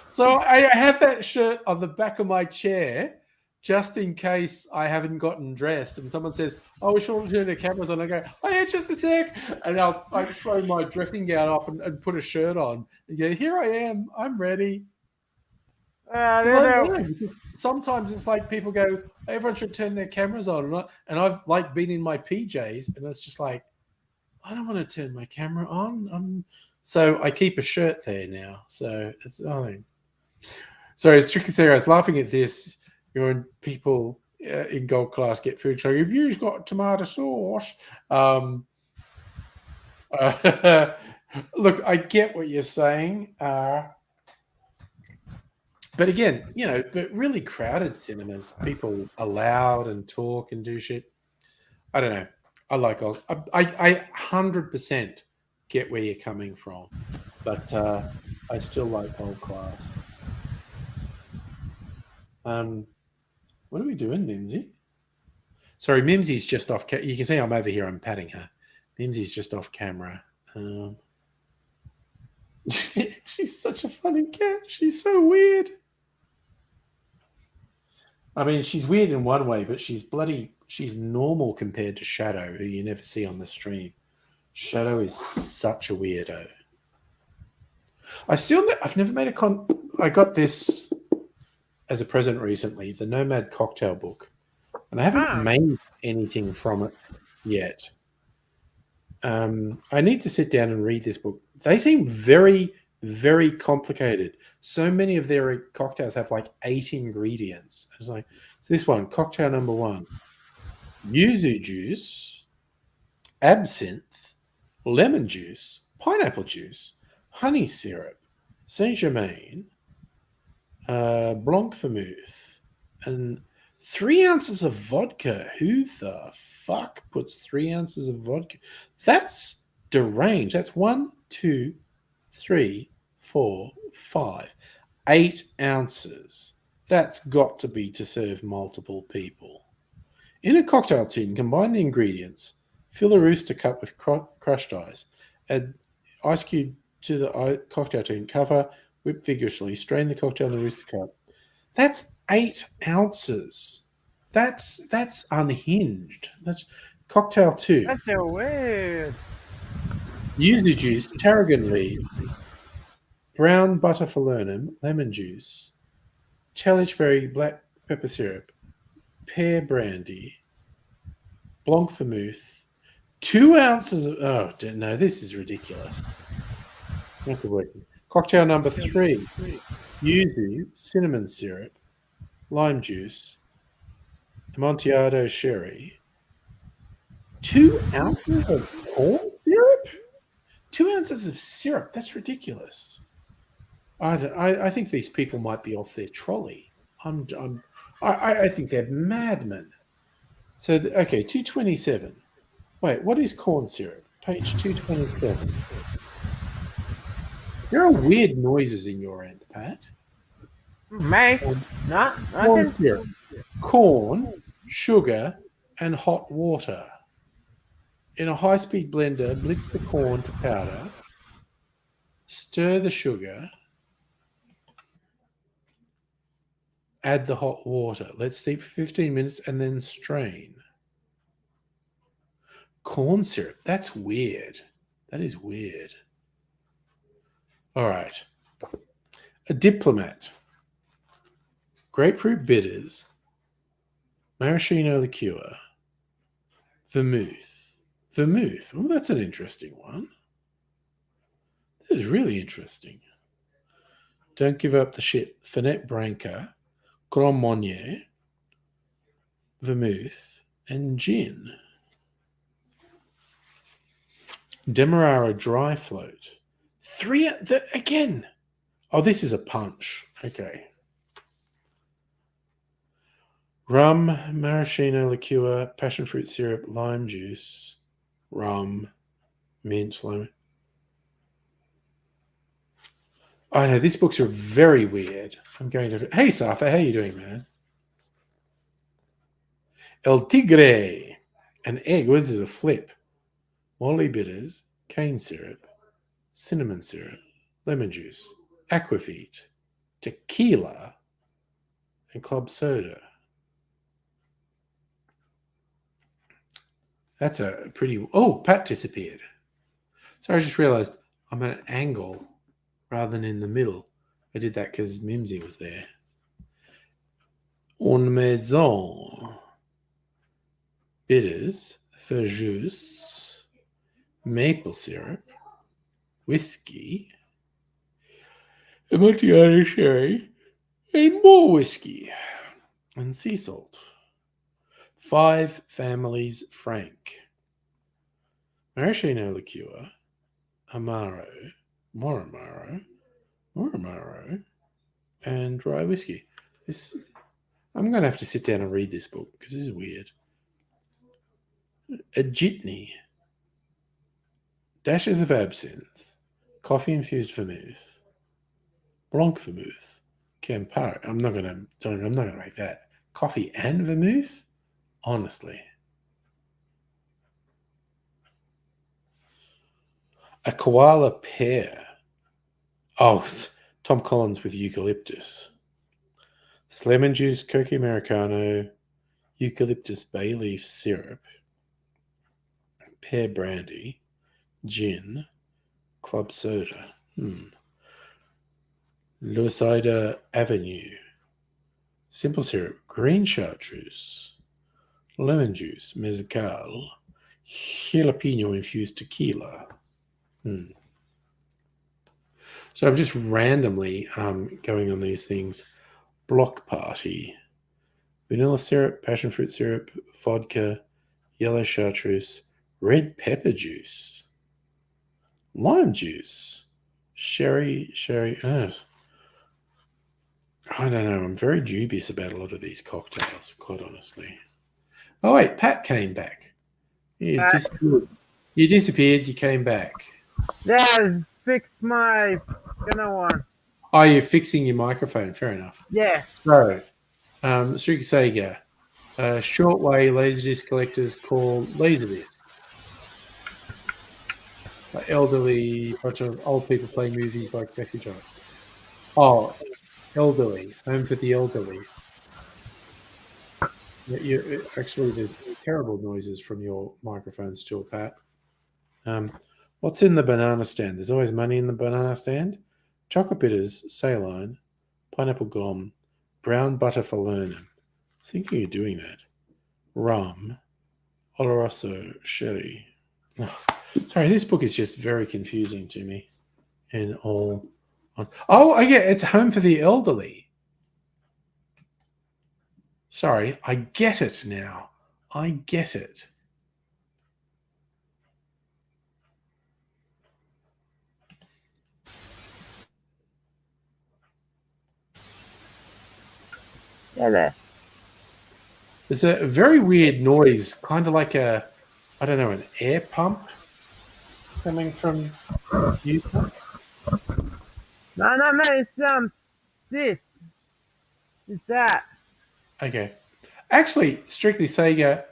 S1: So I have that shirt on the back of my chair just in case I haven't gotten dressed, and someone says, oh, we should turn their cameras on. I go, oh, yeah, just a sec. And I throw my dressing gown off and put a shirt on. And go, here I am. I'm ready. Sometimes it's like people go, everyone should turn their cameras on, and I've been in my PJs, and it's just like, I don't want to turn my camera on. So I keep a shirt there now. So it's sorry, it's Strictly Sarah. I was laughing at this. When people in gold class get food, so if you've got tomato sauce, look, I get what you're saying. But again, but really crowded cinemas, people are loud and talk and do shit. I don't know. I like old. I 100% get where you're coming from, but I still like old class. What are we doing, Mimsy? Sorry, Mimsy's just off. You can see I'm over here. I'm patting her. Mimsy's just off camera. She's such a funny cat. She's so weird. I mean, she's weird in one way, but she's normal compared to Shadow, who you never see on the stream. Shadow is such a weirdo. I've never made I got this as a present recently, the Nomad Cocktail book, and I haven't made anything from it yet. I need to sit down and read this book. They seem very, very complicated. So many of their cocktails have like 8 ingredients. I was like, so this one, cocktail number 1, yuzu juice, absinthe, lemon juice, pineapple juice, honey syrup, Saint-Germain, Blanc vermouth, and 3 ounces of vodka. Who the fuck puts 3 ounces of vodka? That's deranged. That's 1, 2, 3, 4, 5, 8 ounces. That's got to be to serve multiple people. In a cocktail tin, combine the ingredients. Fill a rooster cup with crushed ice. Add ice cube to the cocktail tin. Cover. Whip vigorously. Strain the cocktail in the rooster cup. That's 8 ounces. That's unhinged. That's cocktail 2.
S4: That's so weird.
S1: Yuzu juice, tarragon leaves, brown butter falernum, lemon juice, Tellich berry black pepper syrup, pear brandy, Blanc vermouth, 2 ounces of... Oh, no, this is ridiculous. Not the word. Cocktail number 3, yuzu, cinnamon syrup, lime juice, Amontillado sherry, 2 ounces of corn syrup? 2 ounces of syrup? That's ridiculous. I think these people might be off their trolley. I think they're madmen. So, okay, 227. Wait, what is corn syrup? Page 227. There are weird noises in your end, Pat.
S4: Mate, not
S1: Corn
S4: nothing.
S1: syrup. Corn, sugar, and hot water. In a high-speed blender, blitz the corn to powder. Stir the sugar. Add the hot water. Let steep for 15 minutes and then strain. Corn syrup. That's weird. That is weird. All right. A diplomat. Grapefruit bitters. Maraschino liqueur. Vermouth. Vermouth. Oh, that's an interesting one. That is really interesting. Don't give up the shit. Fernet Branca, Grand Marnier, vermouth, and gin. Demerara dry float. Again. Oh, this is a punch. Okay. Rum, maraschino liqueur, passion fruit syrup, lime juice, rum, mint, lime. I know these books are very weird. I'm going to. Hey, Safa, how you doing, man? El Tigre, an egg. What is this? A flip? Molly bitters, cane syrup, cinnamon syrup, lemon juice, aquavit, tequila, and club soda. That's a pretty... Oh, Pat disappeared. So I just realized I'm at an angle rather than in the middle. I did that because Mimsy was there. En maison. Bitters, verjuice, maple syrup, whiskey, Amontillado sherry, and more whiskey, and sea salt. 5 families frank. Maraschino liqueur, Amaro, Moramaro, and rye whiskey. I'm going to have to sit down and read this book because this is weird. A jitney. Dashes of absinthe. Coffee-infused vermouth. Blanc vermouth. Campari. I'm not going to make that. Coffee and vermouth? Honestly. A koala pear. Oh, Tom Collins with eucalyptus. It's lemon juice, Coca Americano, eucalyptus bay leaf syrup, pear brandy, gin, club soda. Lucida Avenue, simple syrup, green chartreuse, lemon juice, mezcal, jalapeno infused tequila. So I'm just randomly going on these things. Block Party, vanilla syrup, passion fruit syrup, vodka, yellow chartreuse, red pepper juice, lime juice, sherry. I don't know. I'm very dubious about a lot of these cocktails, quite honestly. Oh, wait, Pat came back. You disappeared. You came back.
S4: Yeah, fix my one.
S1: Oh, you're fixing your microphone. Fair enough.
S4: Yeah.
S1: So, Suki Sega, shortwave laserdisc collectors call laserdiscs. Like elderly, bunch of old people play movies like Taxi Driver. Oh, elderly, home for the elderly. Actually, there's terrible noises from your microphone still, Pat. What's in the banana stand? There's always money in the banana stand. Chocolate bitters, saline, pineapple gum, brown butter falernum. Thinking of doing that. Rum, Oloroso sherry. Oh, sorry, this book is just very confusing to me. And all on. Oh, I get it's home for the elderly. Sorry, I get it now. I get it.
S4: Yeah.
S1: There's a very weird noise, kind of like an air pump coming from you.
S4: No, mate, it's this. It's that.
S1: Okay. Actually, strictly Sega,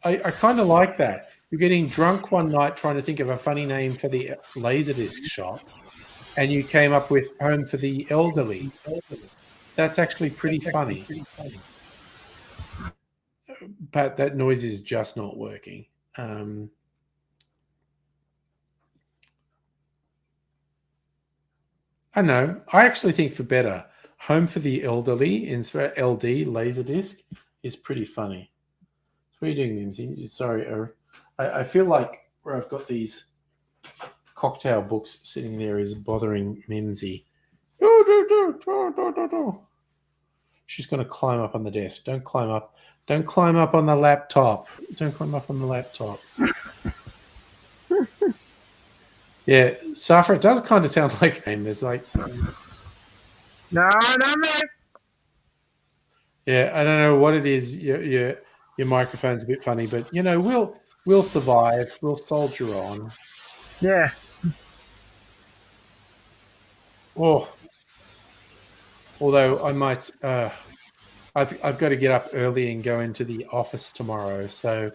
S1: I kind of like that. You're getting drunk one night trying to think of a funny name for the Laserdisc shop, and you came up with Home for the Elderly. That's actually pretty funny. But that noise is just not working. I know. I actually think for better, Home for the Elderly, instead of LD, Laserdisc, is pretty funny. So what are you doing, Mimsy? Sorry, I feel like where I've got these cocktail books sitting there is bothering Mimsy. She's going to climb up on the desk. Don't climb up. Don't climb up on the laptop. Don't climb up on the laptop. Yeah, Safra, it does kind of sound like there's like.
S4: No, mate.
S1: Yeah, I don't know what it is. Your microphone's a bit funny, but we'll survive. We'll soldier on.
S4: Yeah.
S1: Oh, although I might. I've got to get up early and go into the office tomorrow, so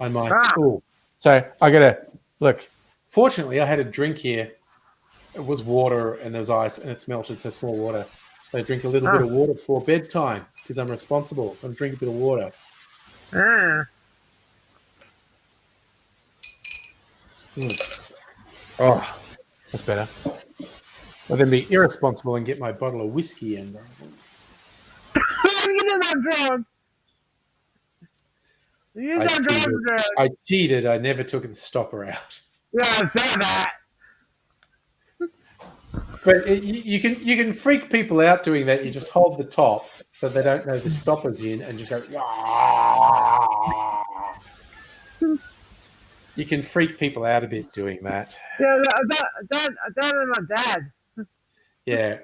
S1: I might. Oh, so I got to look. Fortunately, I had a drink here. It was water and there was ice, and it's melted, so small water. So I drink a little bit of water before bedtime because I'm responsible. I drink a bit of water. Oh, that's better. I'll then be irresponsible and get my bottle of whiskey and. I cheated. I never took the stopper out.
S4: Yeah, I said that.
S1: But you can freak people out doing that. You just hold the top so they don't know the stopper's in, and just go. You can freak people out a bit doing that.
S4: Yeah, that is my dad.
S1: Yeah,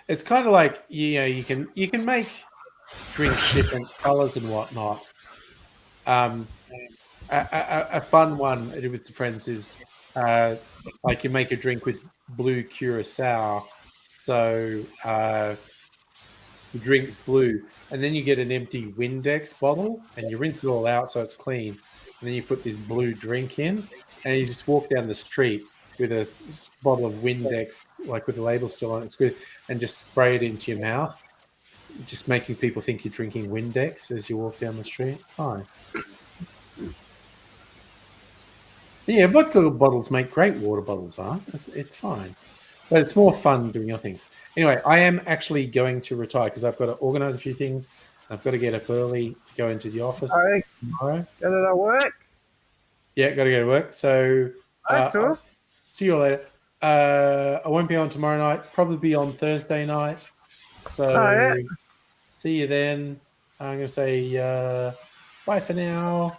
S1: it's kind of like you can make drinks different colors and whatnot. A fun one I did with the friends is like you make a drink with blue curacao, so the drink's blue, and then you get an empty Windex bottle and you rinse it all out so it's clean, and then you put this blue drink in, and you just walk down the street with a bottle of Windex, like with the label still on it, and just spray it into your mouth, just making people think you're drinking Windex as you walk down the street. It's fine. Yeah, vodka bottles make great water bottles, huh? It's fine. But it's more fun doing other things. Anyway, I am actually going to retire because I've got to organise a few things. I've got to get up early to go into the office tomorrow.
S4: Got it at work?
S1: Yeah, got to go to work. So
S4: Cool.
S1: See you later. I won't be on tomorrow night. Probably be on Thursday night. So see you then. I'm going to say bye for now.